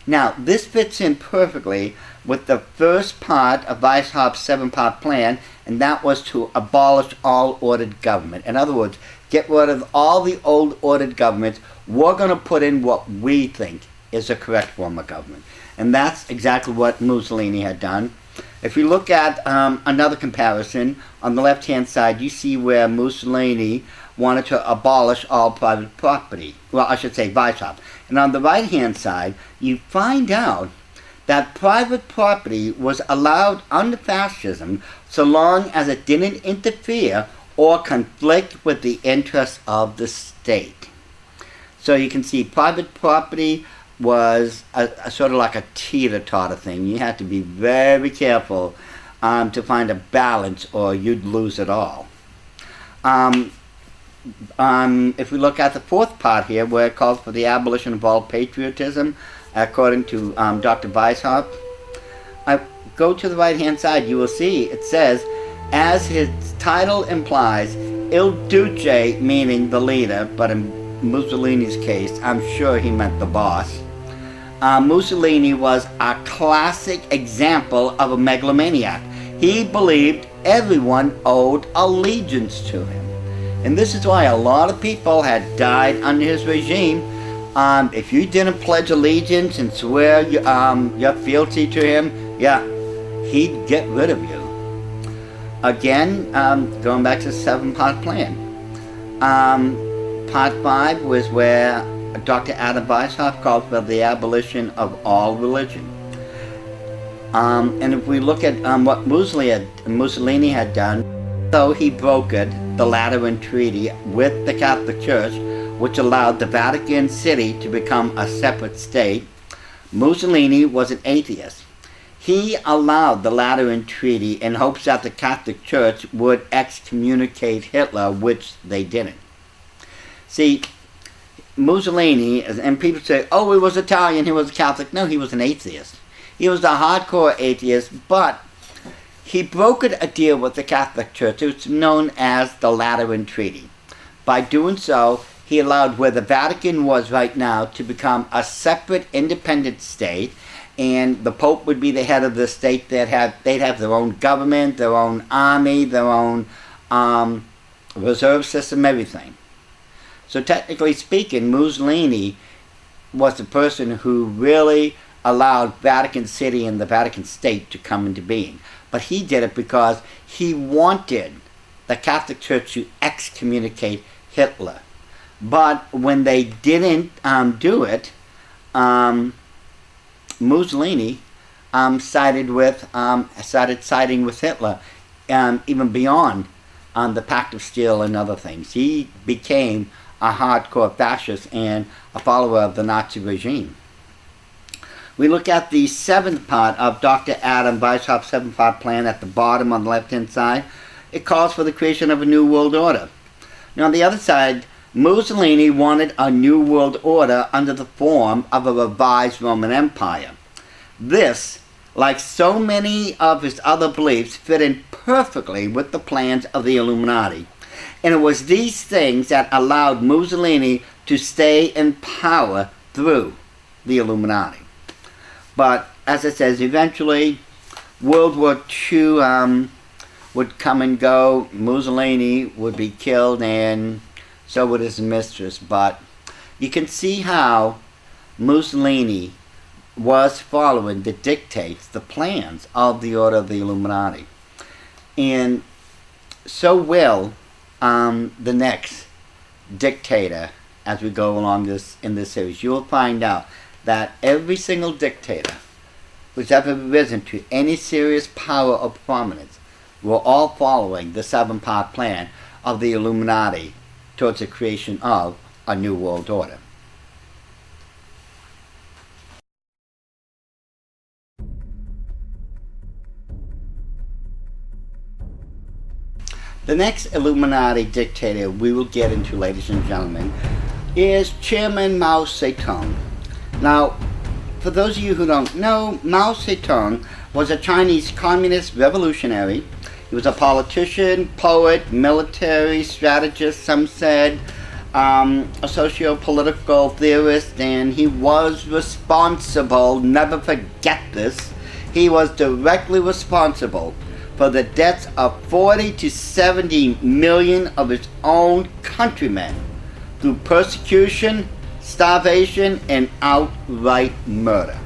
Now, this fits in perfectly with the first part of Weishaupt's 7-part plan, and that was to abolish all ordered government. In other words, get rid of all the old ordered governments. We're going to put in what we think is the correct form of government. And that's exactly what Mussolini had done. If you look at another comparison, on the left-hand side, you see where Mussolini wanted to abolish all private property. Well, I should say Weishaupt. And on the right-hand side, you find out that private property was allowed under fascism so long as it didn't interfere or conflict with the interests of the state. So you can see private property was a sort of like a teeter-totter thing. You had to be very careful to find a balance or you'd lose it all. If we look at the fourth part here, where it calls for the abolition of all patriotism, according to Dr. Weishaupt, go to the right-hand side, you will see it says, as his title implies, Il Duce, meaning the leader, but in Mussolini's case, I'm sure he meant the boss. Mussolini was a classic example of a megalomaniac. He believed everyone owed allegiance to him. And this is why a lot of people had died under his regime. If you didn't pledge allegiance and swear your fealty to him, yeah, he'd get rid of you. Again, going back to the 7-part plan. Part 5 was where Dr. Adam Weishaupt called for the abolition of all religion. And if we look at what Mussolini had done, so he brokered the Lateran Treaty with the Catholic Church, which allowed the Vatican City to become a separate state. Mussolini was an atheist. He allowed the Lateran Treaty in hopes that the Catholic Church would excommunicate Hitler, which they didn't. See, Mussolini, and people say, oh, he was Italian, he was a Catholic. No, he was an atheist. He was a hardcore atheist, but he brokered a deal with the Catholic Church. It was known as the Lateran Treaty. By doing so, he allowed where the Vatican was right now to become a separate independent state, and the Pope would be the head of the state. They'd have their own government, their own army, their own reserve system, everything. So technically speaking, Mussolini was the person who really allowed Vatican City and the Vatican State to come into being. But he did it because he wanted the Catholic Church to excommunicate Hitler. But when they didn't do it, Mussolini started siding with Hitler, even beyond the Pact of Steel and other things. He became a hardcore fascist and a follower of the Nazi regime. We look at the 7th part of Dr. Adam Weishaupt's 7-part plan at the bottom on the left-hand side. It calls for the creation of a new world order. Now on the other side, Mussolini wanted a new world order under the form of a revised Roman Empire. This, like so many of his other beliefs, fit in perfectly with the plans of the Illuminati. And it was these things that allowed Mussolini to stay in power through the Illuminati. But, as it says, eventually World War II would come and go. Mussolini would be killed, and so would his mistress. But you can see how Mussolini was following the dictates, the plans of the Order of the Illuminati. And so will the next dictator as we go along in this series. You will find out that every single dictator who's ever risen to any serious power or prominence were all following the 7-part plan of the Illuminati towards the creation of a new world order. The next Illuminati dictator we will get into, ladies and gentlemen, is Chairman Mao Zedong. Now, for those of you who don't know, Mao Zedong was a Chinese communist revolutionary. He was a politician, poet, military strategist, some said, a socio-political theorist, and he was responsible, never forget this, he was directly responsible for the deaths of 40 to 70 million of his own countrymen through persecution, starvation, and outright murder.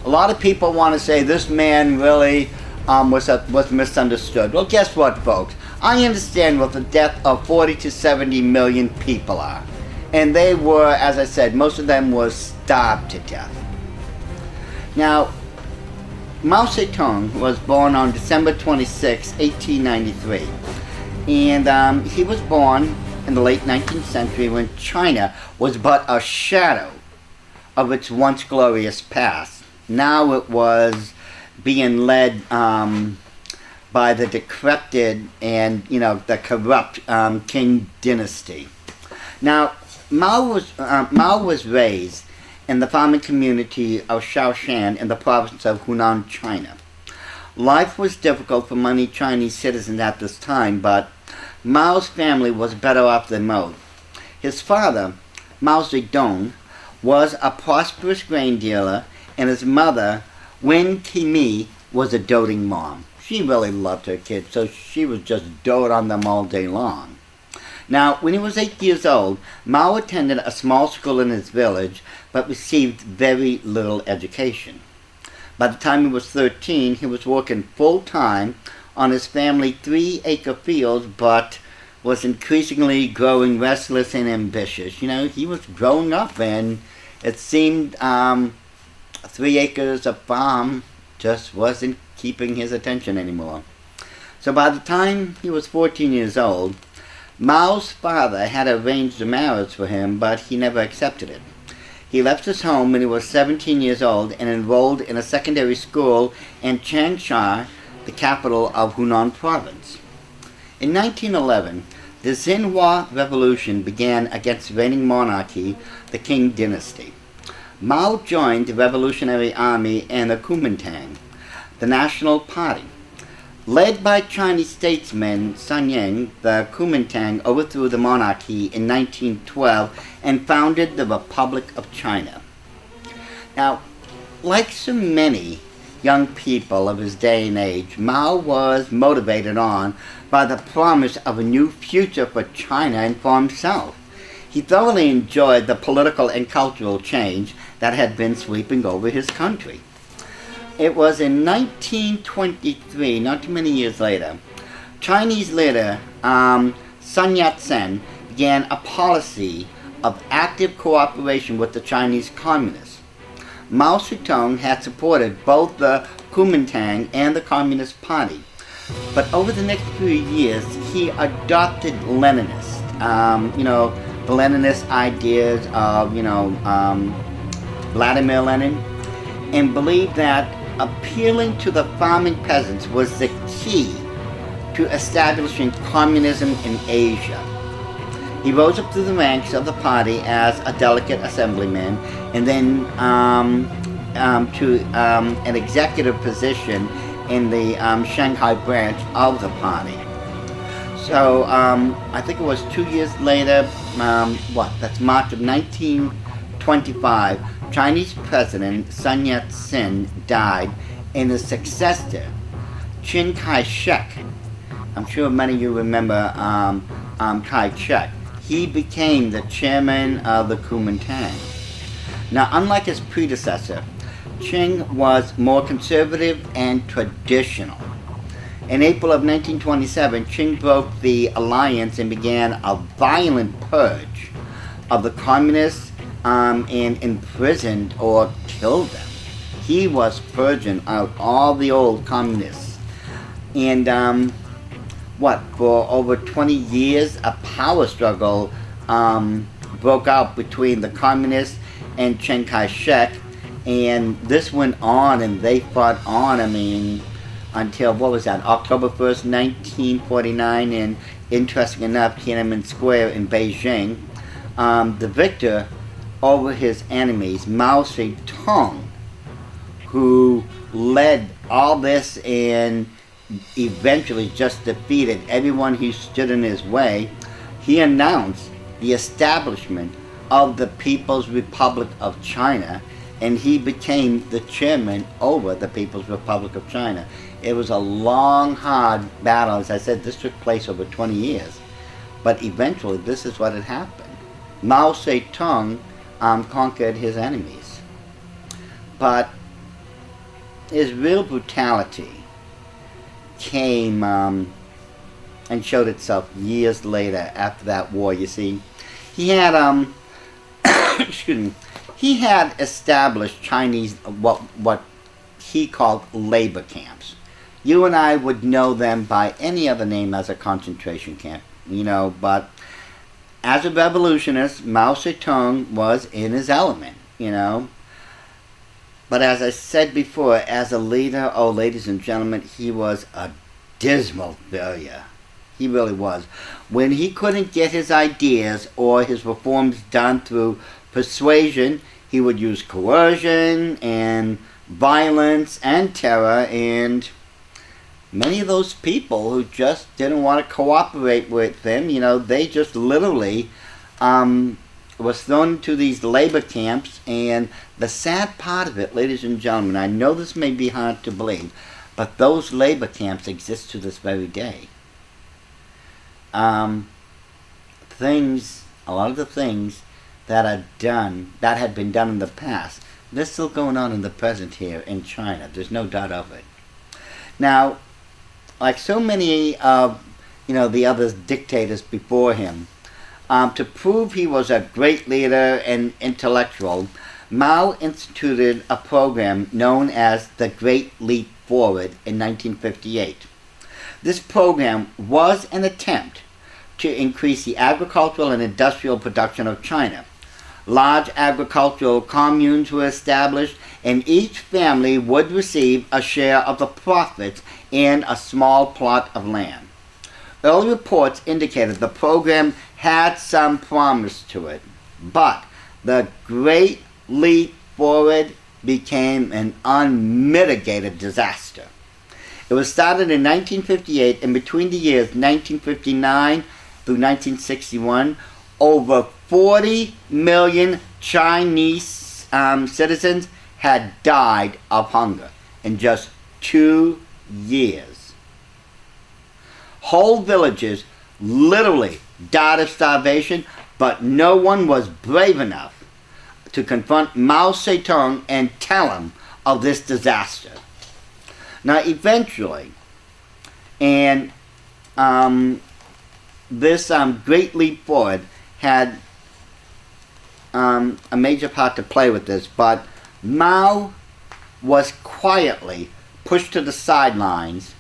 A lot of people want to say this man really was misunderstood. Well, guess what, folks? I understand what the death of 40 to 70 million people are. And they were, as I said, most of them were starved to death. Now, Mao Zedong was born on December 26, 1893. And he was born in the late 19th century when China was but a shadow of its once glorious past. Now it was being led by the decrepit and, the corrupt Qing dynasty. Now, Mao was raised in the farming community of Shaoshan in the province of Hunan, China. Life was difficult for many Chinese citizens at this time, but Mao's family was better off than most. His father, Mao Zedong, was a prosperous grain dealer, and his mother, Wen Qimi, was a doting mom. She really loved her kids, so she would just dote on them all day long. Now, when he was 8 years old, Mao attended a small school in his village, but received very little education. By the time he was 13, he was working full-time on his family 3-acre fields, but was increasingly growing restless and ambitious. He was growing up, and it seemed 3 acres of farm just wasn't keeping his attention anymore. So by the time he was 14 years old, Mao's father had arranged a marriage for him, but he never accepted it. He left his home when he was 17 years old and enrolled in a secondary school in Changsha, the capital of Hunan province. In 1911, the Xinhua Revolution began against reigning monarchy, the Qing dynasty. Mao joined the Revolutionary Army and the Kuomintang, the National Party. Led by Chinese statesman Sun Yat, the Kuomintang overthrew the monarchy in 1912 and founded the Republic of China. Now, like so many young people of his day and age, Mao was motivated on by the promise of a new future for China and for himself. He thoroughly enjoyed the political and cultural change that had been sweeping over his country. It was in 1923, not too many years later, Chinese leader Sun Yat-sen began a policy of active cooperation with the Chinese communists. Mao Zedong had supported both the Kuomintang and the Communist Party, but over the next few years he adopted Leninist, the Leninist ideas of, Vladimir Lenin, and believed that appealing to the farming peasants was the key to establishing communism in Asia. He rose up through the ranks of the party as a delegate assemblyman and then to an executive position in the Shanghai branch of the party. So I think it was 2 years later, that's March of 1925, Chinese President Sun Yat-sen died, and his successor, Chiang Kai-shek, I'm sure many of you remember Kai-shek, he became the chairman of the Kuomintang. Now, unlike his predecessor, Chiang was more conservative and traditional. In April of 1927, Chiang broke the alliance and began a violent purge of the communists and imprisoned or killed them. He was purging out all the old communists. And for over 20 years, a power struggle broke out between the communists and Chiang Kai-shek, and this went on, and they fought on, until, October 1st, 1949, and interesting enough, Tiananmen Square in Beijing. The victor over his enemies, Mao Zedong, who led all this and eventually just defeated everyone who stood in his way, he announced the establishment of the People's Republic of China, and he became the chairman over the People's Republic of China. It was a long, hard battle. As I said, this took place over 20 years. But eventually, this is what had happened. Mao Zedong conquered his enemies. But his real brutality came and showed itself years later after that war. You see, he had excuse me, he had established Chinese what he called labor camps. You and I would know them by any other name as a concentration camp, but as a revolutionist, Mao Zedong was in his element, But as I said before, as a leader, oh, ladies and gentlemen, he was a dismal failure. He really was. When he couldn't get his ideas or his reforms done through persuasion, he would use coercion and violence and terror, and many of those people who just didn't want to cooperate with him, they just literally was thrown into these labor camps. And the sad part of it, ladies and gentlemen, I know this may be hard to believe, but those labor camps exist to this very day. A lot of the things that had been done in the past, they're still going on in the present here in China. There's no doubt of it. Now, like so many of the other dictators before him, to prove he was a great leader and intellectual, Mao instituted a program known as the Great Leap Forward in 1958. This program was an attempt to increase the agricultural and industrial production of China. Large agricultural communes were established, and each family would receive a share of the profits and a small plot of land. Early reports indicated the program had some promise to it, but the Great Leap Forward became an unmitigated disaster. It was started in 1958, and between the years 1959 through 1961, over 40 million Chinese citizens had died of hunger in just 2 years. Whole villages literally died of starvation, but no one was brave enough to confront Mao Zedong and tell him of this disaster. Now, eventually, and this Great Leap Forward had a major part to play with this, but Mao was quietly pushed to the sidelines,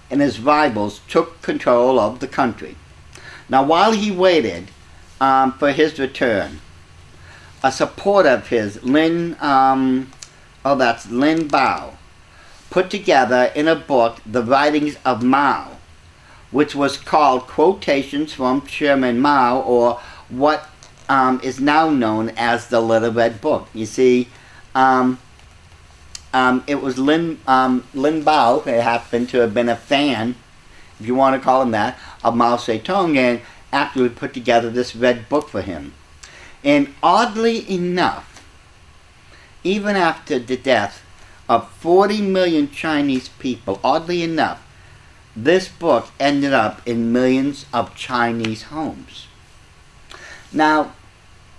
and his rivals took control of the country. Now, while he waited for his return, a supporter of his, Lin Bao, put together in a book the writings of Mao, which was called Quotations from Chairman Mao, or what is now known as the Little Red Book. You see, it was Lin Bao, who happened to have been a fan, if you want to call him that, of Mao Zedong, and actually put together this red book for him. And oddly enough, even after the death of 40 million Chinese people, oddly enough, this book ended up in millions of Chinese homes. Now,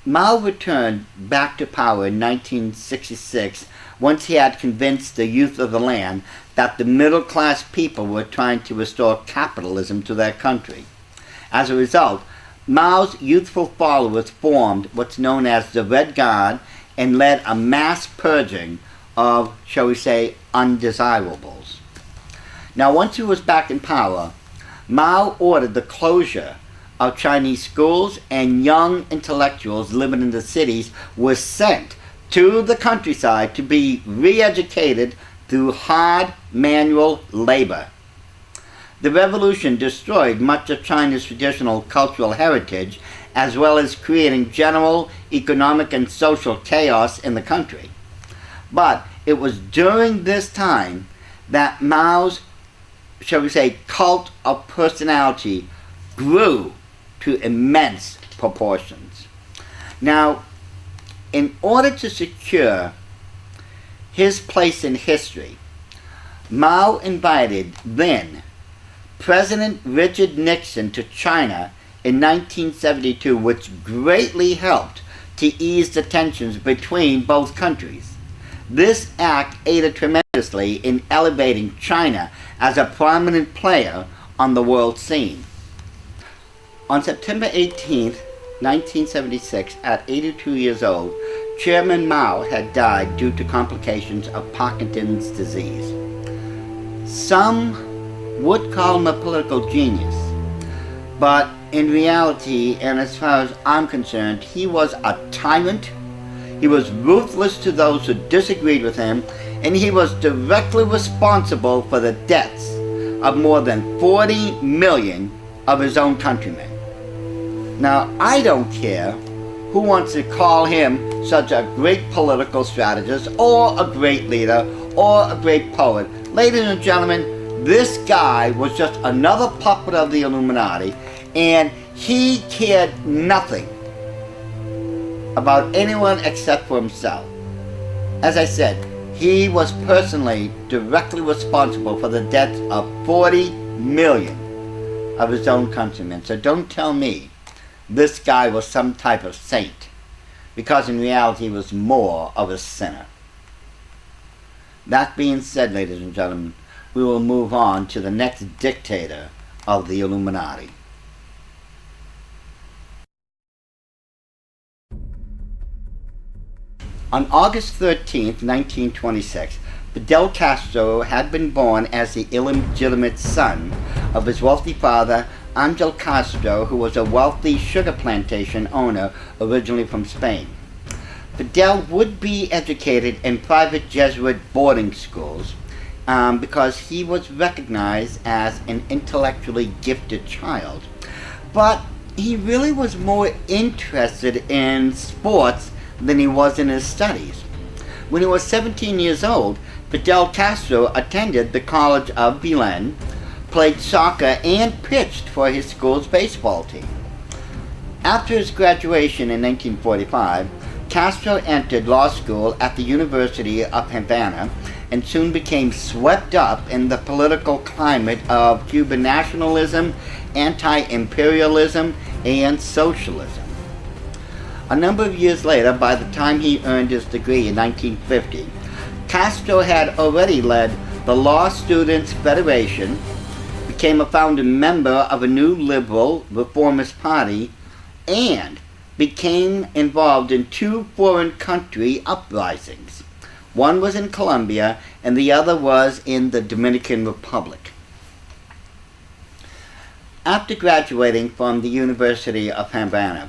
Mao returned back to power in 1966 once he had convinced the youth of the land that the middle-class people were trying to restore capitalism to their country. As a result, Mao's youthful followers formed what's known as the Red Guard and led a mass purging of, shall we say, undesirables. Now, once he was back in power, Mao ordered the closure of Chinese schools, and young intellectuals living in the cities were sent to the countryside to be re-educated through hard manual labor. The revolution destroyed much of China's traditional cultural heritage, as well as creating general economic and social chaos in the country. But it was during this time that Mao's, shall we say, cult of personality grew to immense proportions. Now, in order to secure his place in history, Mao invited then President Richard Nixon to China in 1972, which greatly helped to ease the tensions between both countries. This act aided tremendously in elevating China as a prominent player on the world scene. On September 18, 1976, at 82 years old, Chairman Mao had died due to complications of Parkinson's disease. Some would call him a political genius, but in reality, and as far as I'm concerned, he was a tyrant. He was ruthless to those who disagreed with him, and he was directly responsible for the deaths of more than 40 million of his own countrymen. Now, I don't care who wants to call him such a great political strategist, or a great leader, or a great poet. Ladies and gentlemen, this guy was just another puppet of the Illuminati, and he cared nothing about anyone except for himself. As I said, he was personally directly responsible for the deaths of 40 million of his own countrymen. So don't tell me this guy was some type of saint, because in reality he was more of a sinner. That being said, ladies and gentlemen, we will move on to the next dictator of the Illuminati. On August 13, 1926, Fidel Castro had been born as the illegitimate son of his wealthy father, Angel Castro, who was a wealthy sugar plantation owner originally from Spain. Fidel would be educated in private Jesuit boarding schools because he was recognized as an intellectually gifted child. But he really was more interested in sports than he was in his studies. When he was 17 years old, Fidel Castro attended the College of Belen, played soccer, and pitched for his school's baseball team. After his graduation in 1945, Castro entered law school at the University of Havana and soon became swept up in the political climate of Cuban nationalism, anti-imperialism, and socialism. A number of years later, by the time he earned his degree in 1950, Castro had already led the Law Students Federation, became a founding member of a new liberal reformist party, and became involved in two foreign country uprisings. One was in Colombia, and the other was in the Dominican Republic. After graduating from the University of Havana,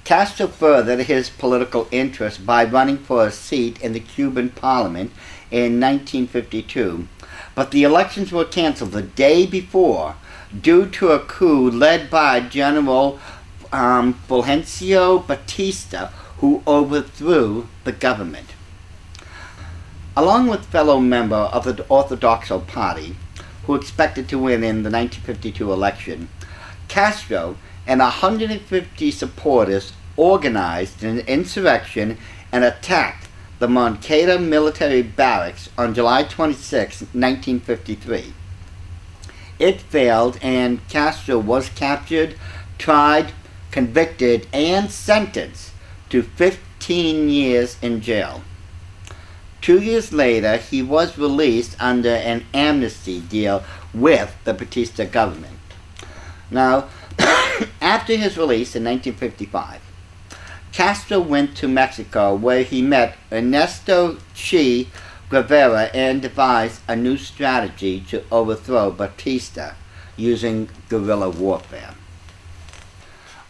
Castro furthered his political interest by running for a seat in the Cuban Parliament in 1952, but the elections were canceled the day before due to a coup led by General Fulgencio Batista, who overthrew the government. Along with fellow member of the Orthodoxo Party, who expected to win in the 1952 election, Castro and 150 supporters organized an insurrection and attacked the Moncada military barracks on July 26, 1953. It failed, and Castro was captured, tried, convicted, and sentenced to 15 years in jail. 2 years later, he was released under an amnesty deal with the Batista government. Now, after his release in 1955, Castro went to Mexico, where he met Ernesto Che Guevara and devised a new strategy to overthrow Batista using guerrilla warfare.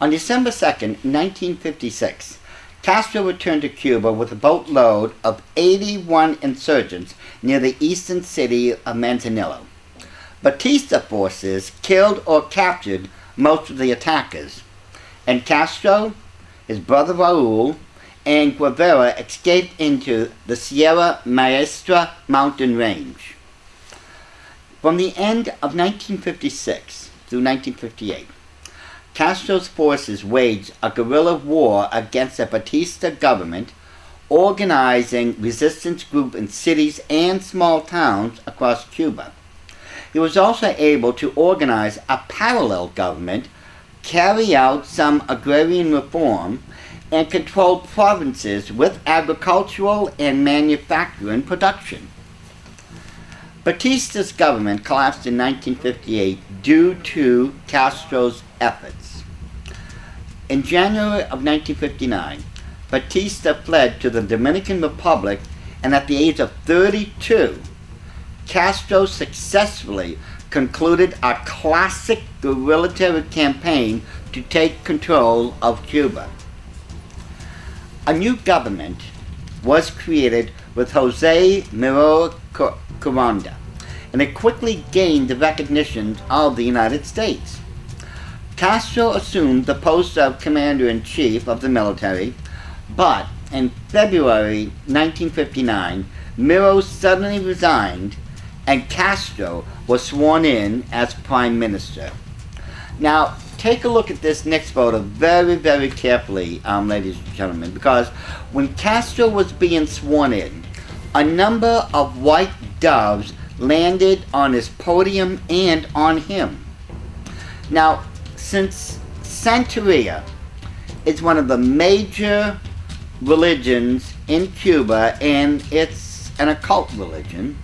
On December 2, 1956, Castro returned to Cuba with a boatload of 81 insurgents near the eastern city of Manzanillo. Batista forces killed or captured most of the attackers, and Castro, his brother Raul, and Guevara escaped into the Sierra Maestra mountain range. From the end of 1956 through 1958, Castro's forces waged a guerrilla war against the Batista government, organizing resistance groups in cities and small towns across Cuba. He was also able to organize a parallel government, carry out some agrarian reform, and controlled provinces with agricultural and manufacturing production. Batista's government collapsed in 1958 due to Castro's efforts. In January of 1959, Batista fled to the Dominican Republic, and at the age of 32, Castro successfully concluded a classic guerrilla campaign to take control of Cuba. A new government was created with Jose Miro Carranza, and it quickly gained the recognition of the United States. Castro assumed the post of commander-in-chief of the military, but in February 1959, Miro suddenly resigned and Castro was sworn in as prime minister. Now, take a look at this next photo very, very carefully, ladies and gentlemen, because when Castro was being sworn in, a number of white doves landed on his podium and on him. Now, since Santeria is one of the major religions in Cuba and it's an occult religion,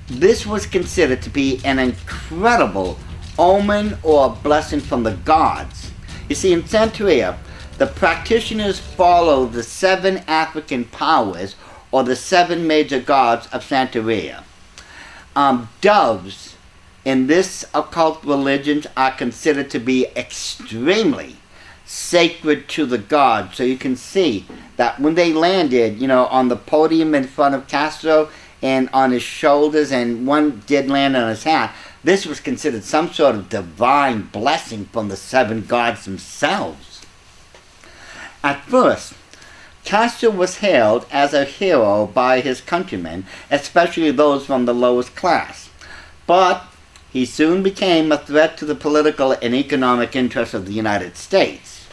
this was considered to be an incredible omen or blessing from the gods. You see, in Santeria, the practitioners follow the 7 African powers or the 7 major gods of Santeria. Doves in this occult religion are considered to be extremely sacred to the gods. So you can see that when they landed, on the podium in front of Castro and on his shoulders, and one did land on his hat, this was considered some sort of divine blessing from the 7 gods themselves. At first, Castro was hailed as a hero by his countrymen, especially those from the lowest class. But he soon became a threat to the political and economic interests of the United States.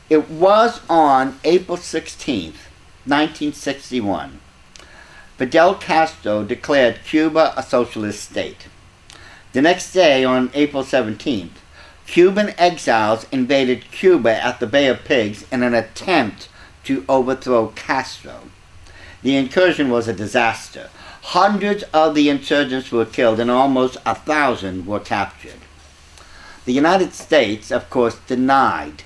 It was on April 16, 1961, Fidel Castro declared Cuba a socialist state. The next day, on April 17th, Cuban exiles invaded Cuba at the Bay of Pigs in an attempt to overthrow Castro. The incursion was a disaster. Hundreds of the insurgents were killed and almost 1,000 were captured. The United States, of course, denied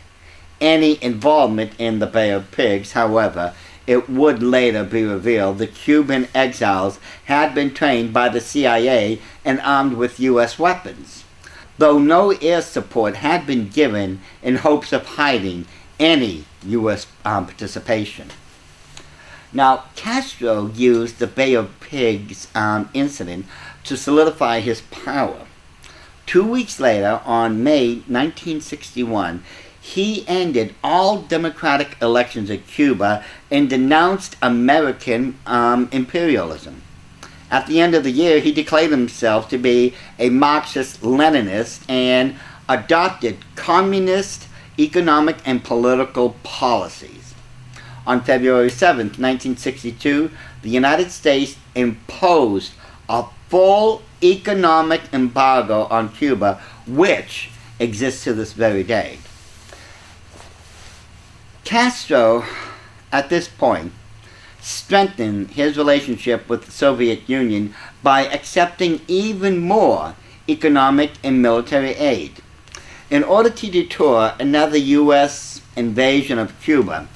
any involvement in the Bay of Pigs. However, it would later be revealed the Cuban exiles had been trained by the CIA and armed with U.S. weapons, though no air support had been given in hopes of hiding any U.S. participation. Now, Castro used the Bay of Pigs incident to solidify his power. 2 weeks later, on May 1961, he ended all democratic elections in Cuba and denounced American imperialism. At the end of the year, he declared himself to be a Marxist-Leninist and adopted communist economic and political policies. On February 7, 1962, the United States imposed a full economic embargo on Cuba, which exists to this very day. Castro, at this point, strengthened his relationship with the Soviet Union by accepting even more economic and military aid. In order to deter another U.S. invasion of Cuba,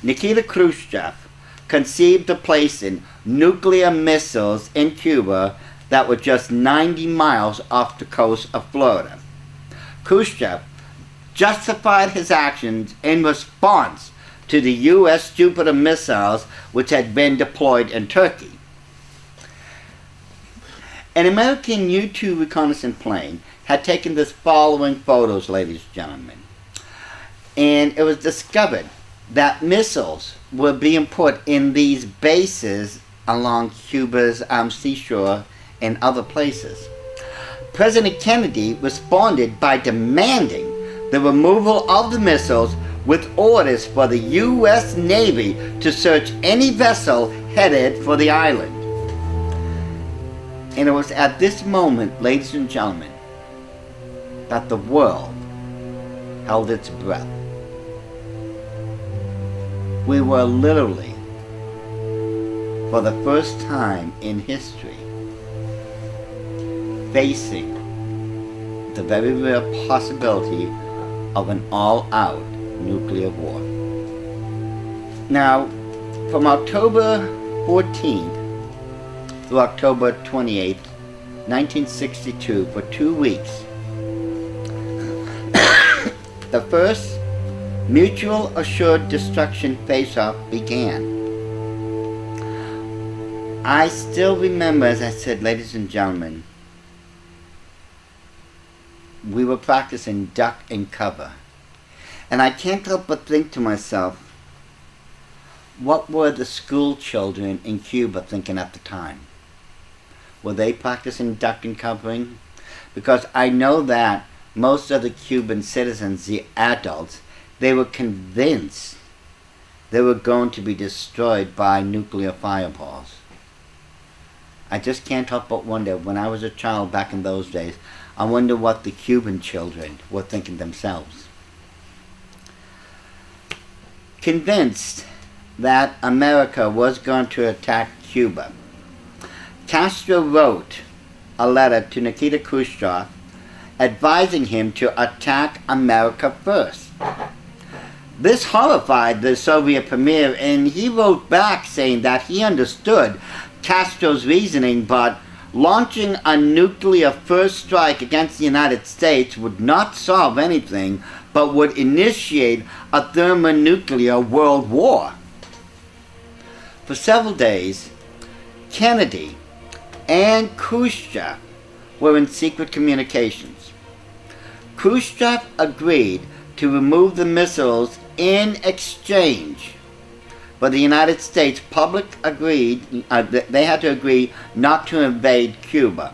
Nikita Khrushchev conceived of placing nuclear missiles in Cuba that were just 90 miles off the coast of Florida. Khrushchev justified his actions in response to the U.S. Jupiter missiles which had been deployed in Turkey. An American U-2 reconnaissance plane had taken the following photos, ladies and gentlemen. And it was discovered that missiles were being put in these bases along Cuba's seashore and other places. President Kennedy responded by demanding the removal of the missiles with orders for the U.S. Navy to search any vessel headed for the island. And it was at this moment, ladies and gentlemen, that the world held its breath. we were literally, for the first time in history, facing the very real possibility of an all-out nuclear war. Now, from October 14th through October 28th, 1962, for 2 weeks, the first mutual assured destruction face-off began. I still remember, as I said, ladies and gentlemen, we were practicing duck and cover. And I can't help but think to myself, what were the school children in Cuba thinking at the time? Were they practicing duck and covering? Because I know that most of the Cuban citizens, the adults, they were convinced they were going to be destroyed by nuclear fireballs. I just can't help but wonder, when I was a child back in those days, I wonder what the Cuban children were thinking themselves. Convinced that America was going to attack Cuba, Castro wrote a letter to Nikita Khrushchev advising him to attack America first. This horrified the Soviet premier, and he wrote back saying that he understood Castro's reasoning, but launching a nuclear first strike against the United States would not solve anything, but would initiate a thermonuclear world war. For several days, Kennedy and Khrushchev were in secret communications. Khrushchev agreed to remove the missiles in exchange, but the United States public agreed, they had to agree not to invade Cuba.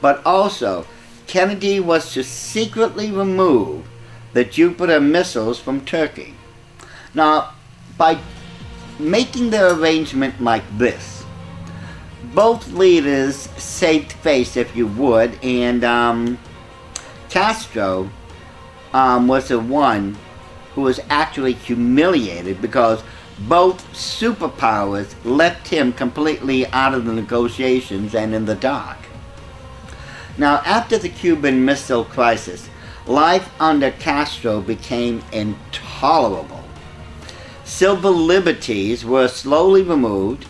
But also, Kennedy was to secretly remove the Jupiter missiles from Turkey. Now, by making the arrangement like this, both leaders saved face, if you would, and Castro was the one who was actually humiliated because both superpowers left him completely out of the negotiations and in the dark. Now, after the Cuban Missile Crisis, life under Castro became intolerable. Civil liberties were slowly removed,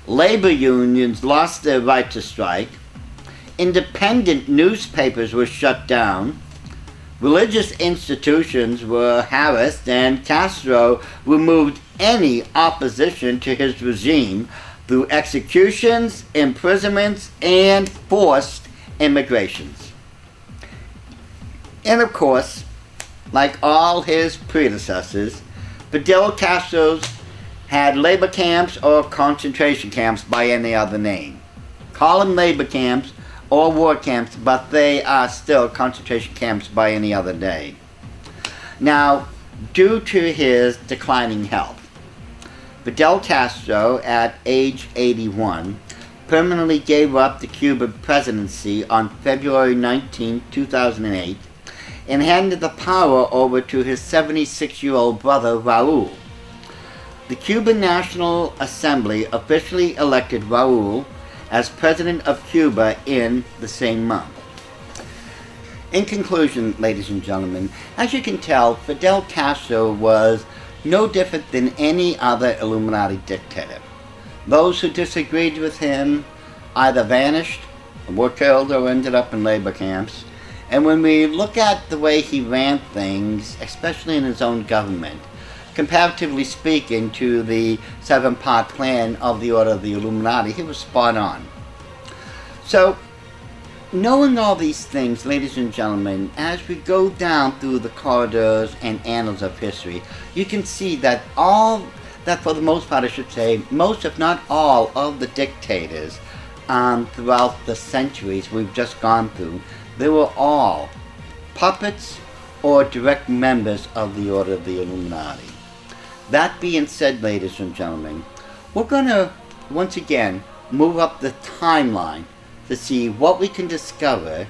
labor unions lost their right to strike, independent newspapers were shut down, religious institutions were harassed, and Castro removed any opposition to his regime through executions, imprisonments, and forced immigrations. And of course, like all his predecessors, Fidel Castro's had labor camps or concentration camps by any other name. Call them labor camps or war camps, but they are still concentration camps by any other day. Now, due to his declining health, Fidel Castro, at age 81, permanently gave up the Cuban presidency on February 19, 2008, and handed the power over to his 76-year-old brother, Raul. The Cuban National Assembly officially elected Raul as President of Cuba in the same month. In conclusion, ladies and gentlemen, as you can tell, Fidel Castro was no different than any other Illuminati dictator. Those who disagreed with him either vanished, were killed, or ended up in labor camps. And when we look at the way he ran things, especially in his own government, comparatively speaking to the seven-part plan of the Order of the Illuminati, he was spot on. So, knowing all these things, ladies and gentlemen, as we go down through the corridors and annals of history, you can see that for the most part, I should say, most if not all of the dictators throughout the centuries we've just gone through, they were all puppets or direct members of the Order of the Illuminati. That being said, ladies and gentlemen, we're going to, once again, move up the timeline to see what we can discover,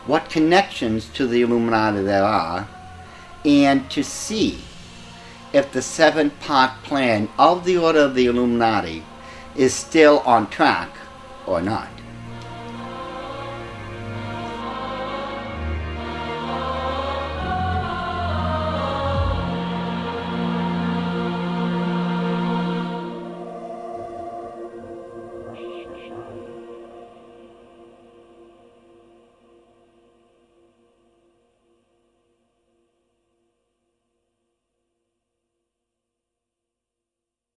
what connections to the Illuminati there are, and to see if the 7-part plan of the Order of the Illuminati is still on track or not.